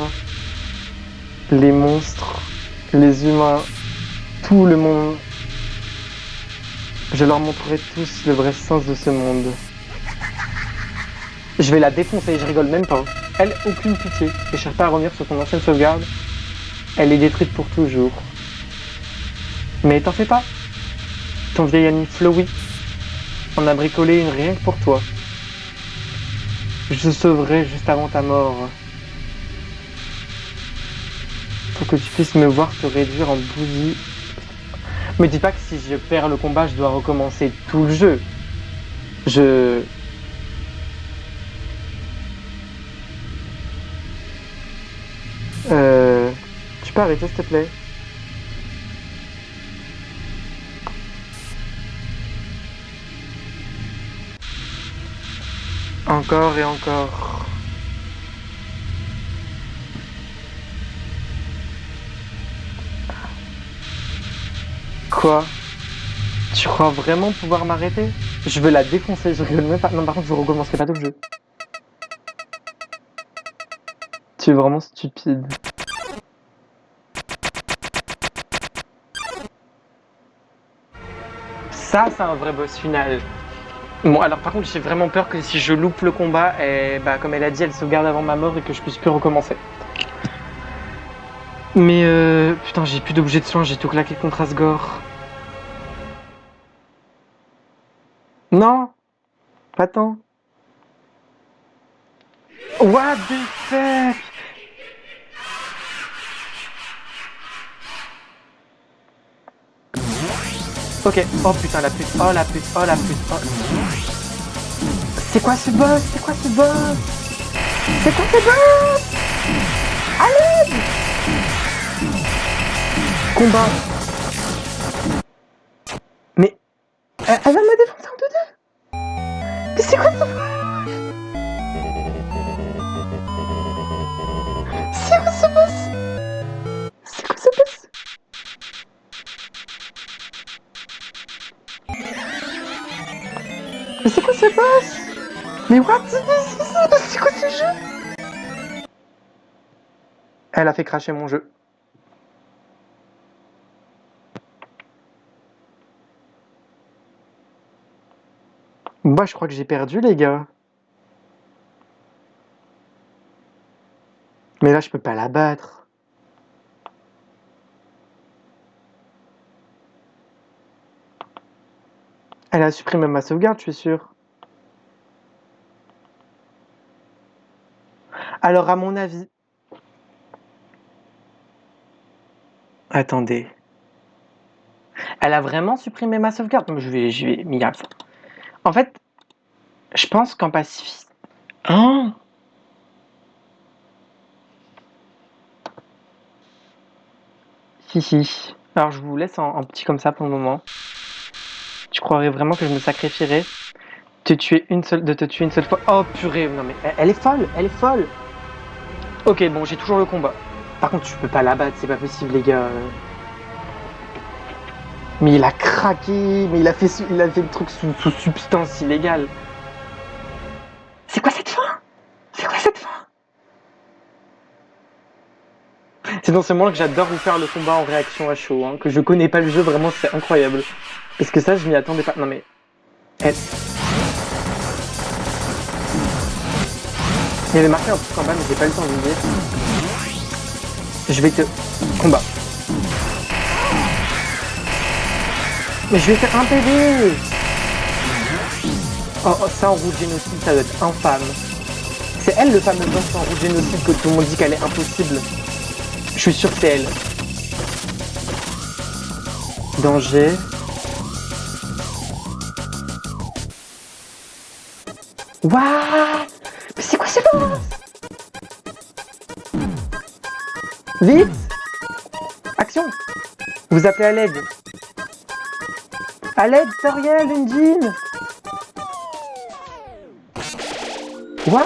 les monstres, les humains, tout le monde, je leur montrerai tous le vrai sens de ce monde. Je vais la défoncer, je rigole même pas. Elle, aucune pitié. Et cherche pas à revenir sur ton ancienne sauvegarde. Elle est détruite pour toujours. Mais t'en fais pas. Ton vieil ami Flowey en a bricolé une rien que pour toi. Je te sauverai juste avant ta mort. Pour que tu puisses me voir te réduire en bouillie. Me dis pas que si je perds le combat, je dois recommencer tout le jeu. Tu peux arrêter s'il te plaît? Encore et encore. Quoi? Tu crois vraiment pouvoir m'arrêter? Je veux la défoncer, je rigole même pas. Non, par contre, je recommencerai pas tout le jeu. Tu es vraiment stupide. Ça, c'est un vrai boss final. Bon, alors par contre, j'ai vraiment peur que si je loupe le combat, bah, comme elle a dit, elle sauvegarde avant ma mort et que je puisse plus recommencer. Mais putain, j'ai plus d'objets de soin, j'ai tout claqué contre Asgore. Non, attends. What the fuck? Ok, oh putain, la pute, oh la pute, oh la pute, oh. C'est quoi ce boss? C'est quoi ce boss? C'est quoi ce boss? Allez! Combat. Mais elle va me défoncer en deux. Mais c'est quoi ça? C'est quoi ce boss? C'est quoi ce boss? Mais c'est quoi ce boss? Mais what? C'est quoi ce jeu? Elle a fait cracher mon jeu. Bah, je crois que j'ai perdu, les gars. Mais là, je peux pas la battre. Elle a supprimé ma sauvegarde, je suis sûr. Alors, à mon avis... Attendez. Elle a vraiment supprimé ma sauvegarde? Je vais m'y ça. En fait, je pense qu'en pacifiste... Oh. Si, si. Alors je vous laisse en petit comme ça pour le moment. Tu croirais vraiment que je me sacrifierais de te tuer une seule fois? Oh purée, non mais elle est folle, elle est folle. Ok, bon, j'ai toujours le combat. Par contre, je peux pas la battre, c'est pas possible, les gars. Mais il a craqué, mais il a fait le truc sous substance illégale. C'est quoi cette fin? C'est quoi cette fin? C'est dans ce moment que j'adore vous faire le combat en réaction à chaud, hein, que je connais pas le jeu, vraiment, c'est incroyable. Parce que ça, je m'y attendais pas. Non mais, elle... il y avait marqué un truc en bas, mais j'ai pas le temps de le dire. Je vais te... Combat. Mais je vais faire un PV. Oh, ça en rouge génocide, ça doit être infâme. C'est elle le fameux boss en rouge génocide que tout le monde dit qu'elle est impossible. Je suis sûr que c'est elle. Danger. What? Mais c'est quoi ce boss? Vite! Action! Vous appelez à l'aide. À l'aide, Toriel, une jean! What?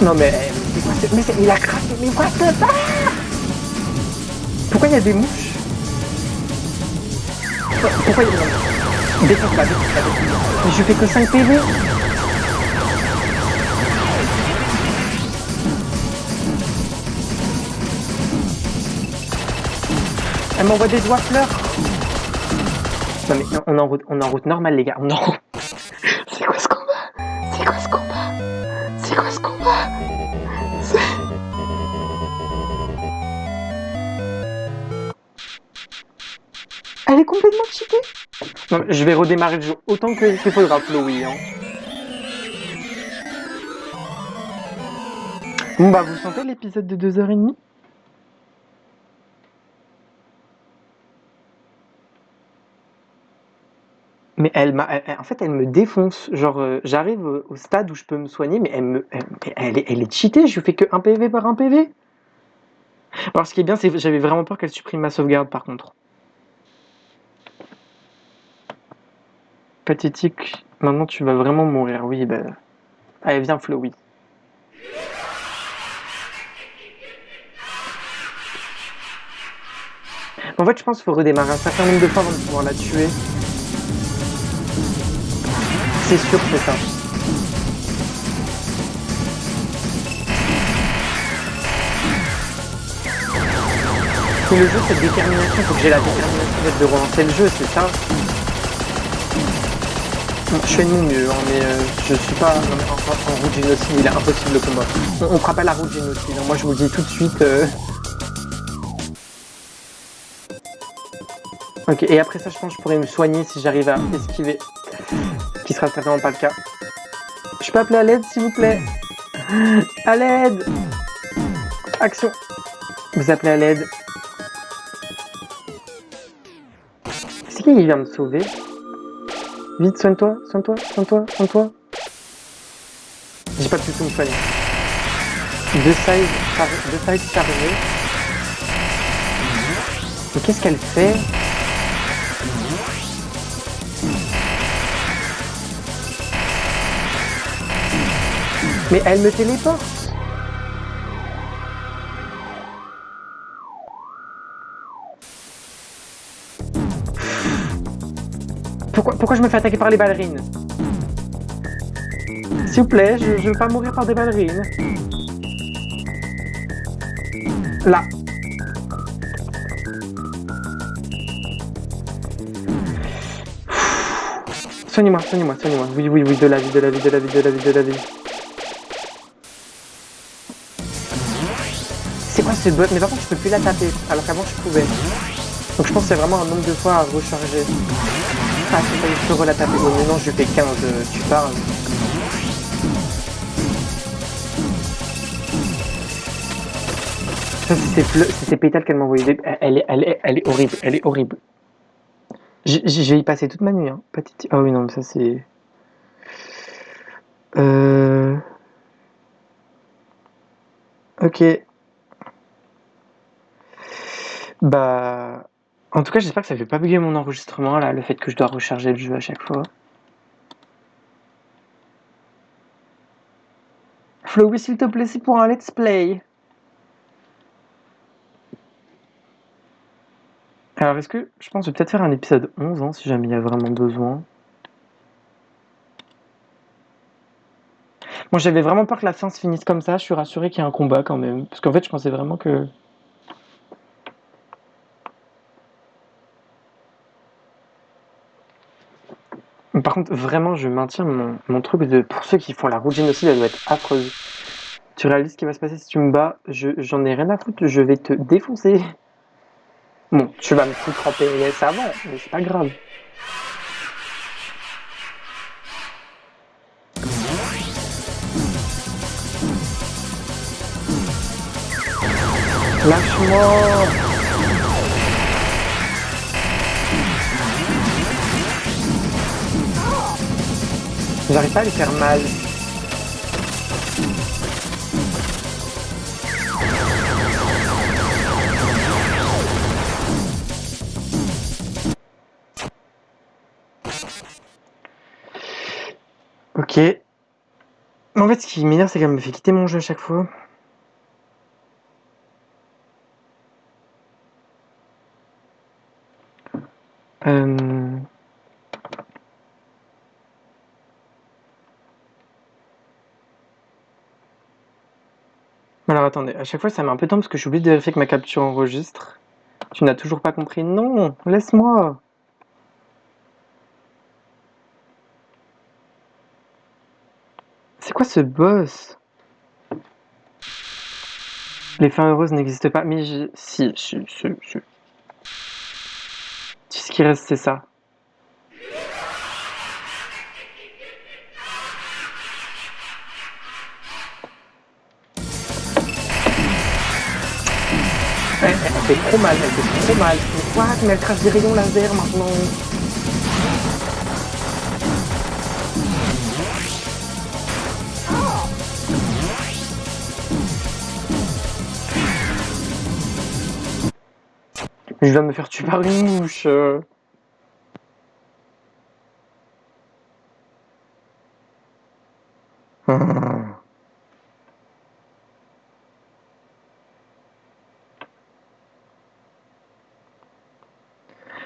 Non mais c'est quoi mais il a craqué, mais what the fuck? Pourquoi il y a des mouches? Pourquoi il y a des mouches? Défonce pas. Mais je fais que 5 PV. Elle m'envoie des oies fleurs. Non mais on est en route normale les gars, on est en route. C'est quoi ce combat? C'est quoi ce combat? C'est quoi ce combat? Elle est complètement cheatée. Non, je vais redémarrer le jeu autant qu'il faudra, Chloé. Hein. Bon bah vous sentez l'épisode de 2h30? Mais en fait, elle me défonce. Genre, j'arrive au stade où je peux me soigner, mais elle est cheatée. Je lui fais que 1 PV par 1 PV. Alors, ce qui est bien, c'est que j'avais vraiment peur qu'elle supprime ma sauvegarde, par contre. Pathétique. Maintenant, tu vas vraiment mourir. Oui, bah. Allez, viens, Flo, oui. En fait, je pense qu'il faut redémarrer un certain nombre de fois avant de pouvoir la tuer. C'est sûr que c'est ça. Si le jeu, cette détermination, il faut que j'ai la détermination de relancer le jeu, c'est ça. Bon, je fais de mon mieux, hein, mais je suis pas en route génocide, il est impossible le combat. On fera pas la route génocide, hein, moi je vous le dis tout de suite. Ok, et après ça, je pense que je pourrais me soigner si j'arrive à esquiver. Ce qui sera certainement pas le cas. Je peux appeler à l'aide, s'il vous plaît? À l'aide! Action! Vous appelez à l'aide. C'est qui vient me sauver? Vite, soigne-toi. J'ai pas pu tout me soigner. Deux sides chargés. Mais qu'est-ce qu'elle fait? Mais elle me téléporte. Pourquoi je me fais attaquer par les ballerines? S'il vous plaît, je veux pas mourir par des ballerines. Là. Soignez-moi. Oui, de la vie. C'est quoi ce bot? Mais par contre, je peux plus la taper, alors qu'avant je pouvais. Donc je pense que c'est vraiment un nombre de fois à recharger. Ah, c'est ça, je peux la taper. Oh, mais non, je fais 15, tu parles. Ça, c'est ces pétales qu'elle m'a envoyé. Elle est horrible. Je vais y passer toute ma nuit, hein. Pathétique. Ah oui, non, mais ça c'est. Euh... Ok. Bah. En tout cas, j'espère que ça fait pas bugger mon enregistrement, là, le fait que je dois recharger le jeu à chaque fois. Flowey, s'il te plaît, c'est pour un let's play. Alors, est-ce que. Je pense que je vais peut-être faire un épisode 11, hein, si jamais il y a vraiment besoin. Moi, j'avais vraiment peur que la fin se finisse comme ça. Je suis rassuré qu'il y ait un combat quand même. Parce qu'en fait, je pensais vraiment que. Par contre, vraiment, je maintiens mon truc de. Pour ceux qui font la route génocide, elle doit être affreuse. Tu réalises ce qui va se passer si tu me bats, j'en ai rien à foutre, je vais te défoncer. Bon, tu vas me foutre en PLS avant, mais c'est pas grave. Lâche-moi. J'arrive pas à lui faire mal. Ok. Mais en fait, ce qui m'énerve, c'est qu'elle me fait quitter mon jeu à chaque fois. Euh... Alors attendez, à chaque fois ça met un peu de temps parce que je suis obligé de vérifier que ma capture enregistre. Tu n'as toujours pas compris? Non, laisse-moi. C'est quoi ce boss? Les fins heureuses n'existent pas. Mais si, tout ce qui reste c'est ça. Elle fait trop mal, elle fait trop mal. Mais quoi? Mais elle crache des rayons laser maintenant. Je viens de me faire tuer par une mouche.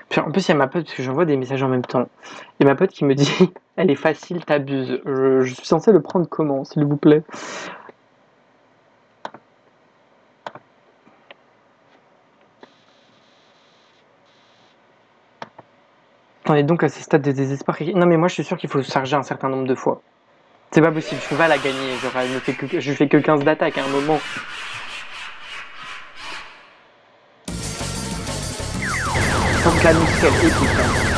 Puis en plus, il y a ma pote, parce que j'envoie des messages en même temps. Il y a ma pote qui me dit elle est facile, t'abuses. Je suis censé le prendre comment, s'il vous plaît? On est donc à ce stade de désespoir. Non, mais moi, je suis sûr qu'il faut charger un certain nombre de fois. C'est pas possible, je peux pas la gagner. Genre, je fais que 15 d'attaque à un moment. Donc la musique, elle est épique. Hein.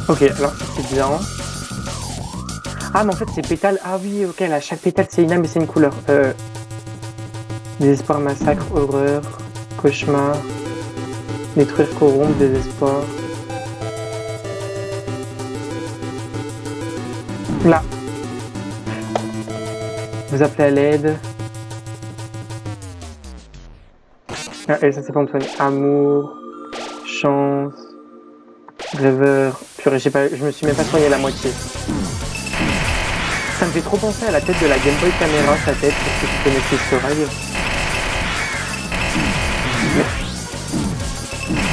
Ok, alors ça c'est bien. Ah, mais en fait, c'est pétale. Ah oui, ok, là, chaque pétale c'est une âme et c'est une couleur. Désespoir, massacre, horreur, cauchemar, détruire, corrompre, désespoir. Là. Vous appelez à l'aide. Ah, et ça c'est pas Antoine. Amour, chance, rêveur. Purée, je me suis même pas soigné la moitié. Ça me fait trop penser à la tête de la Game Boy Camera, sa tête, parce que tu connais ce rail.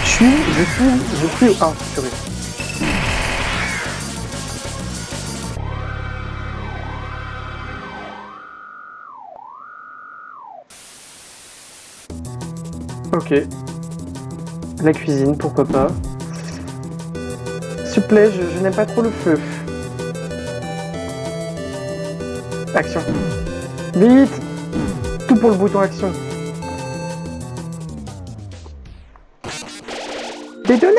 Je suis. Ah, purée. Ok. La cuisine, pourquoi pas. S'il te plaît, je n'aime pas trop le feu. Action. Vite! pour le bouton action. Des donuts!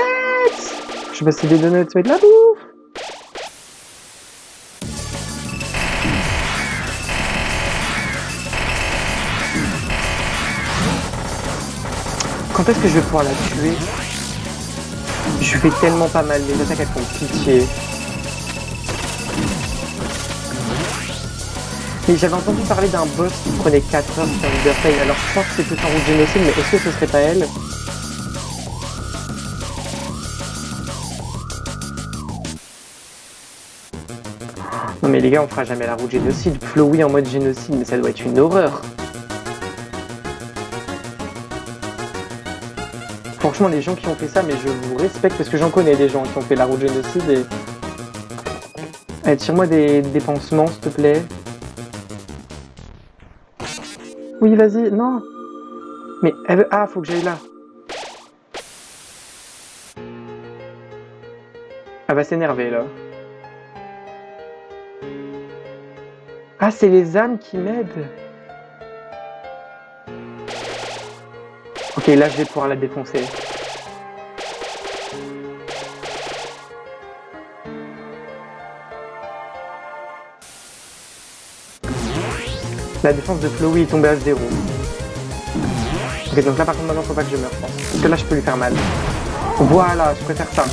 Je sais pas si des donuts mais de la bouffe. Quand est-ce que je vais pouvoir la tuer? Je fais tellement pas mal, les attaques elles font pitié. Mais j'avais entendu parler d'un boss qui prenait 4 heures sur Undertale, alors je pense que c'est tout en route génocide, mais est-ce que ce serait pas elle? Non mais les gars, on fera jamais la route génocide. Flowey en mode génocide, mais ça doit être une horreur. Franchement, les gens qui ont fait ça, mais je vous respecte parce que j'en connais des gens qui ont fait la route génocide et... Allez, tire-moi des pansements, s'il te plaît. Oui, vas-y, non. Mais elle veut... Ah, faut que j'aille là. Elle va s'énerver, là. Ah, c'est les âmes qui m'aident. Ok, là, je vais pouvoir la défoncer. La défense de Flowey est tombée à 0. Ok, donc là, par contre, maintenant, faut pas que je meure, je pense. Parce que là, je peux lui faire mal. Voilà, je préfère ça.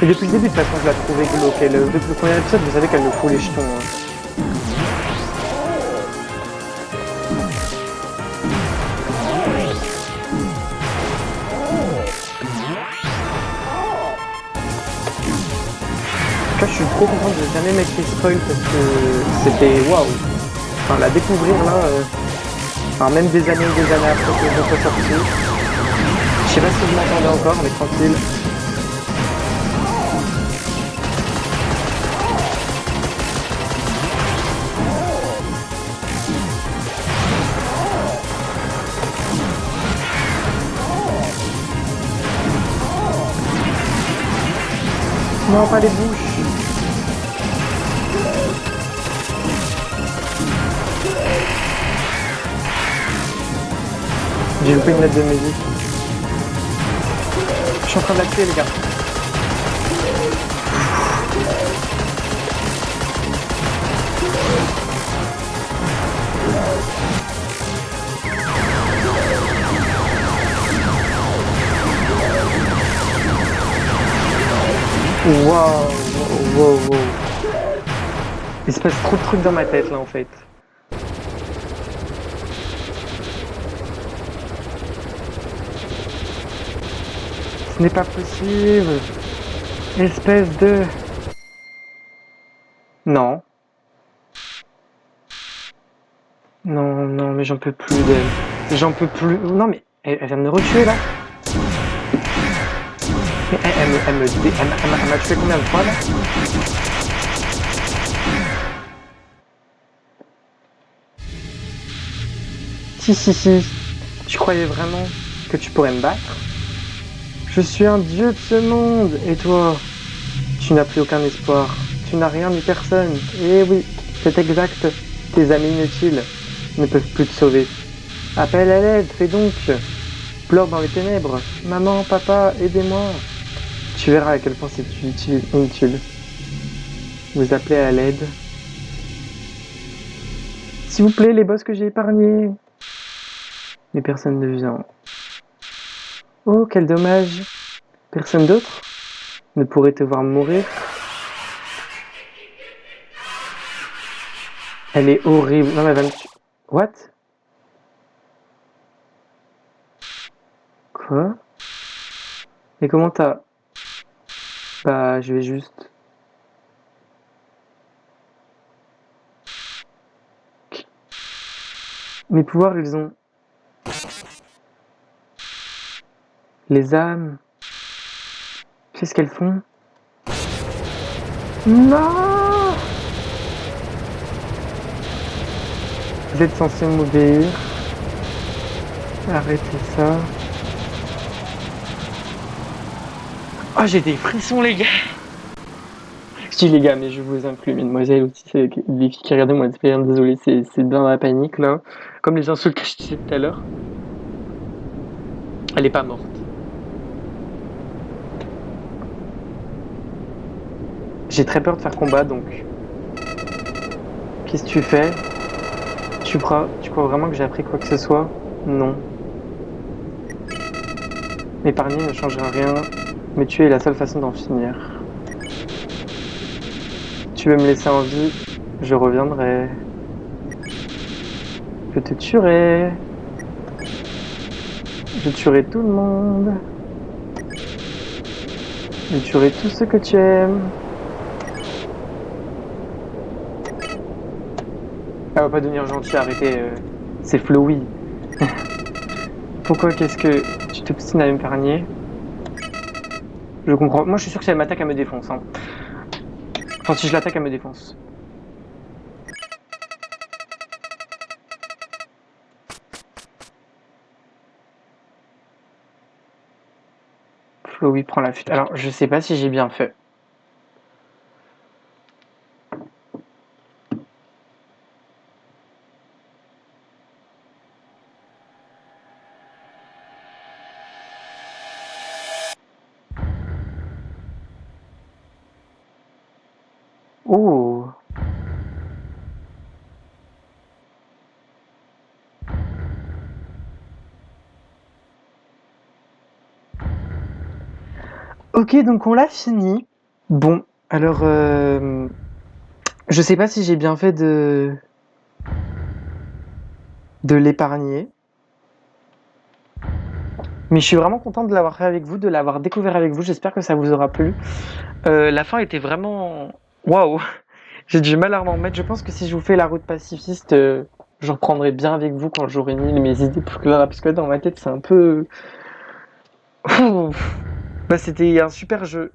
Et depuis le début, de toute façon, je la trouvais glauque. Depuis le premier épisode, vous savez qu'elle nous fout les jetons. Hein. Là, je suis trop content de jamais mettre les spoils parce que c'était waouh. Enfin, la découvrir là, enfin, même des années après que je sois sorti. Je sais pas si vous m'entendez encore, mais tranquille. Non, pas les bouches. J'ai loupé une lettre de musique. Je suis en train de la tuer, les gars. Wow, wow, wow. Il se passe trop de trucs dans ma tête là en fait. Ce n'est pas possible. Espèce de... Non. Non, non, mais j'en peux plus d'elle. J'en peux plus. Non mais, elle vient de me retuer là. Mais elle m'a tué combien de fois là? Si. Tu croyais vraiment que tu pourrais me battre? Je suis un dieu de ce monde. Et toi? Tu n'as plus aucun espoir. Tu n'as rien ni personne. Eh oui, c'est exact. Tes amis inutiles ne peuvent plus te sauver. Appelle à l'aide, fais donc. Pleure dans les ténèbres. Maman, papa, aidez-moi. Tu verras à quel point c'est inutile. Vous appelez à l'aide. S'il vous plaît, les boss que j'ai épargnés. Mais personne ne vient. Oh, quel dommage. Personne d'autre ne pourrait te voir mourir. Elle est horrible. Non, mais elle va me tuer. What? Quoi? Mais comment t'as... Bah, je vais juste... Mes pouvoirs, ils ont... Les âmes... Qu'est-ce qu'elles font? Non! Vous êtes censé m'obéir. Arrêtez ça. Oh, j'ai des frissons, les gars. Je dis les gars, mais je vous inclus, mesdemoiselles aussi, c'est les filles qui regardaient mon expérience, désolé, c'est dans la panique là. Comme les insultes que je disais tout à l'heure. Elle est pas morte. J'ai très peur de faire combat donc. Qu'est-ce que tu fais? Tu crois vraiment que j'ai appris quoi que ce soit? Non. M'épargner ne changera rien, mais tuer est la seule façon d'en finir. Tu veux me laisser en vie? Je reviendrai. Je te tuerai. Je tuerai tout le monde. Je tuerai tous ceux que tu aimes. Elle va pas devenir gentille, arrêtez. C'est Flowey. Pourquoi qu'est-ce que tu t'obstines à m'épargner? Je comprends. Moi je suis sûr que si elle m'attaque, elle me défonce. Hein. Enfin, si je l'attaque, elle me défonce. Flowey prend la fuite. Alors, je sais pas si j'ai bien fait. Oh. Ok, donc on l'a fini. Bon, alors, je sais pas si j'ai bien fait de l'épargner. Mais je suis vraiment contente de l'avoir fait avec vous, de l'avoir découvert avec vous. J'espère que ça vous aura plu. La fin était vraiment... Waouh. J'ai du mal à m'en remettre. Je pense que si je vous fais la route pacifiste, je reprendrai bien avec vous quand j'aurai mis mes idées plus claires. Parce que là, dans ma tête, c'est un peu... Bah, c'était un super jeu.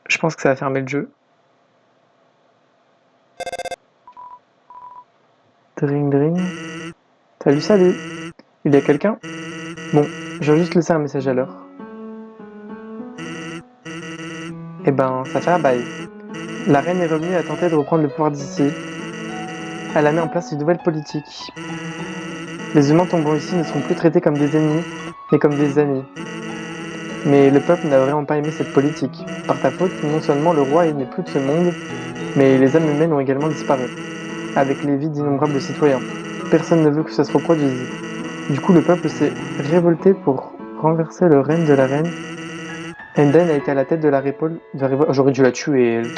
Je pense que ça va fermer le jeu. Dring, dring. Salut, salut. Il y a quelqu'un? Bon, je vais juste laisser un message à l'heure. Eh ben, ça fait un bail. La reine est revenue à tenter de reprendre le pouvoir d'ici. Elle a mis en place une nouvelle politique. Les humains tombant ici ne seront plus traités comme des ennemis, mais comme des amis. Mais le peuple n'a vraiment pas aimé cette politique. Par ta faute, non seulement le roi n'est plus de ce monde, mais les âmes humaines ont également disparu, avec les vies d'innombrables citoyens. Personne ne veut que ça se reproduise. Du coup, le peuple s'est révolté pour renverser le règne de la reine. Enden a été à la tête de la révolte. J'aurais dû la tuer, elle.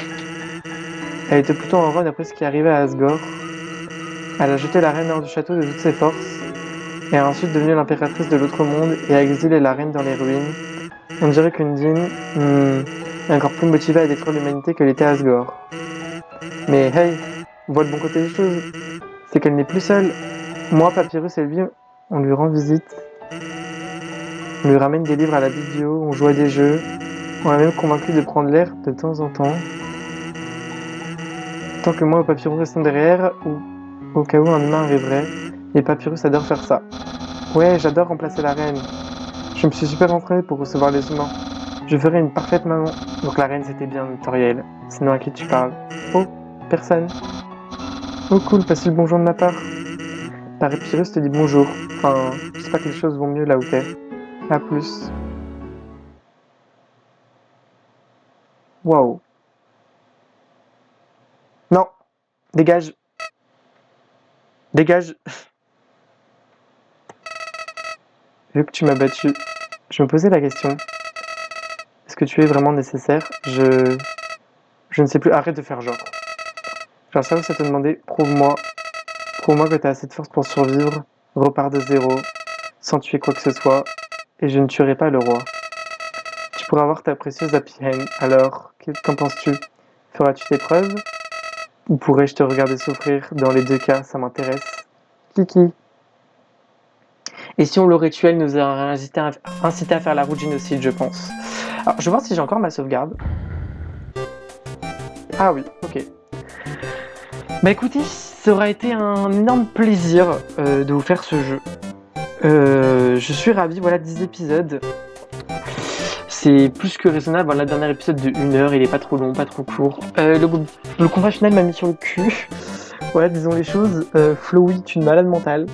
Elle était plutôt en rôle après ce qui arrivait à Asgore. Elle a jeté la reine hors du château de toutes ses forces, et a ensuite devenu l'impératrice de l'autre monde et a exilé la reine dans les ruines. On dirait qu'Undine est encore plus motivée à détruire l'humanité que l'était Asgore. Mais hey, vois le bon côté des choses. C'est qu'elle n'est plus seule. Moi, Papyrus et lui, on lui rend visite. On lui ramène des livres à la biblio, on joue à des jeux. On l'a même convaincu de prendre l'air de temps en temps. Tant que moi et Papyrus restons derrière, ou au cas où un humain arriverait, et Papyrus adore faire ça. Ouais, j'adore remplacer la reine. Je me suis super entraîné pour recevoir les humains. Je ferai une parfaite maman. Donc la reine c'était bien Toriel. Sinon à qui tu parles? Oh, personne. Oh cool, passe le bonjour de ma part. Papyrus te dit bonjour. Enfin, j'espère que les choses vont mieux là où t'es. À plus. Waouh. Non, dégage. Dégage. Vu que tu m'as battu, je me posais la question. Est-ce que tu es vraiment nécessaire? Je ne sais plus. Arrête de faire genre. J'ai un cerveau à te demander, prouve-moi que t'as assez de force pour survivre, repars de zéro, sans tuer quoi que ce soit, et je ne tuerai pas le roi. Tu pourras avoir ta précieuse Happy Hand, alors, qu'en penses-tu? Feras-tu tes preuves? Ou pourrais-je te regarder souffrir? Dans les deux cas, ça m'intéresse. Kiki. Et si le rituel nous a incité à faire la route génocide, je pense. Alors, je vais voir si j'ai encore ma sauvegarde. Ah oui, ok. Bah écoutez, ça aura été un énorme plaisir de vous faire ce jeu. Je suis ravi, voilà, 10 épisodes. C'est plus que raisonnable. Voilà, le dernier épisode de 1 heure, il est pas trop long, pas trop court. Le combat final m'a mis sur le cul. Voilà, disons les choses. Flowey est une malade mentale.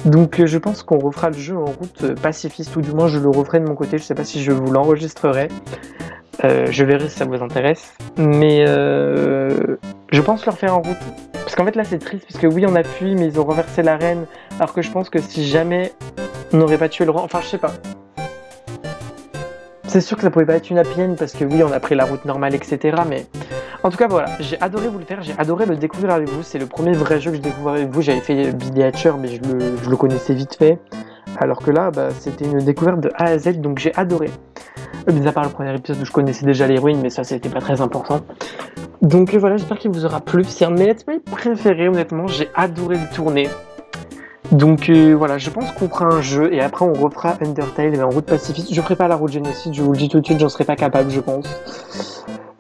Donc je pense qu'on refera le jeu en route pacifiste, ou du moins je le referai de mon côté. Je sais pas si je vous l'enregistrerai. Je verrai si ça vous intéresse. Mais je pense le refaire en route. Parce qu'en fait là c'est triste, parce que oui on a fui, mais ils ont renversé l'arène. Alors que je pense que si jamais on n'aurait pas tué le roi, enfin je sais pas. C'est sûr que ça pouvait pas être une happy end, parce que oui on a pris la route normale, etc. Mais en tout cas voilà, j'ai adoré vous le faire, j'ai adoré le découvrir avec vous. C'est le premier vrai jeu que je découvre avec vous. J'avais fait Billy Hatcher, mais je le connaissais vite fait. Alors que là, c'était une découverte de A à Z, donc j'ai adoré. Mis à part le premier épisode où je connaissais déjà l'héroïne, mais ça c'était pas très important. Donc voilà, j'espère qu'il vous aura plu. C'est un de mes let's play préférés, honnêtement, j'ai adoré le tourner. Donc voilà, je pense qu'on fera un jeu et après on refera Undertale mais en route pacifiste. Je ferai pas la route génocide, je vous le dis tout de suite, j'en serai pas capable, je pense.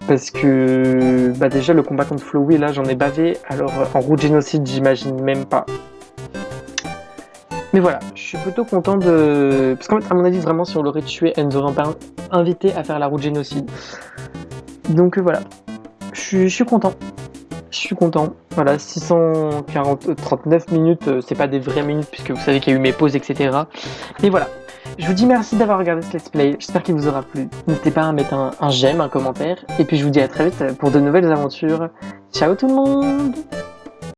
Parce que déjà le combat contre Flowey, là j'en ai bavé, alors en route génocide j'imagine même pas. Mais voilà, je suis plutôt content de... Parce qu'en fait, à mon avis, vraiment, si on l'aurait tué, elle nous aurait invité à faire la route génocide. Donc voilà, je suis content. Je suis content. Voilà, 39 minutes, c'est pas des vraies minutes, puisque vous savez qu'il y a eu mes pauses, etc. Et voilà, je vous dis merci d'avoir regardé ce let's play, j'espère qu'il vous aura plu. N'hésitez pas à mettre un j'aime, un commentaire, et puis je vous dis à très vite pour de nouvelles aventures. Ciao tout le monde!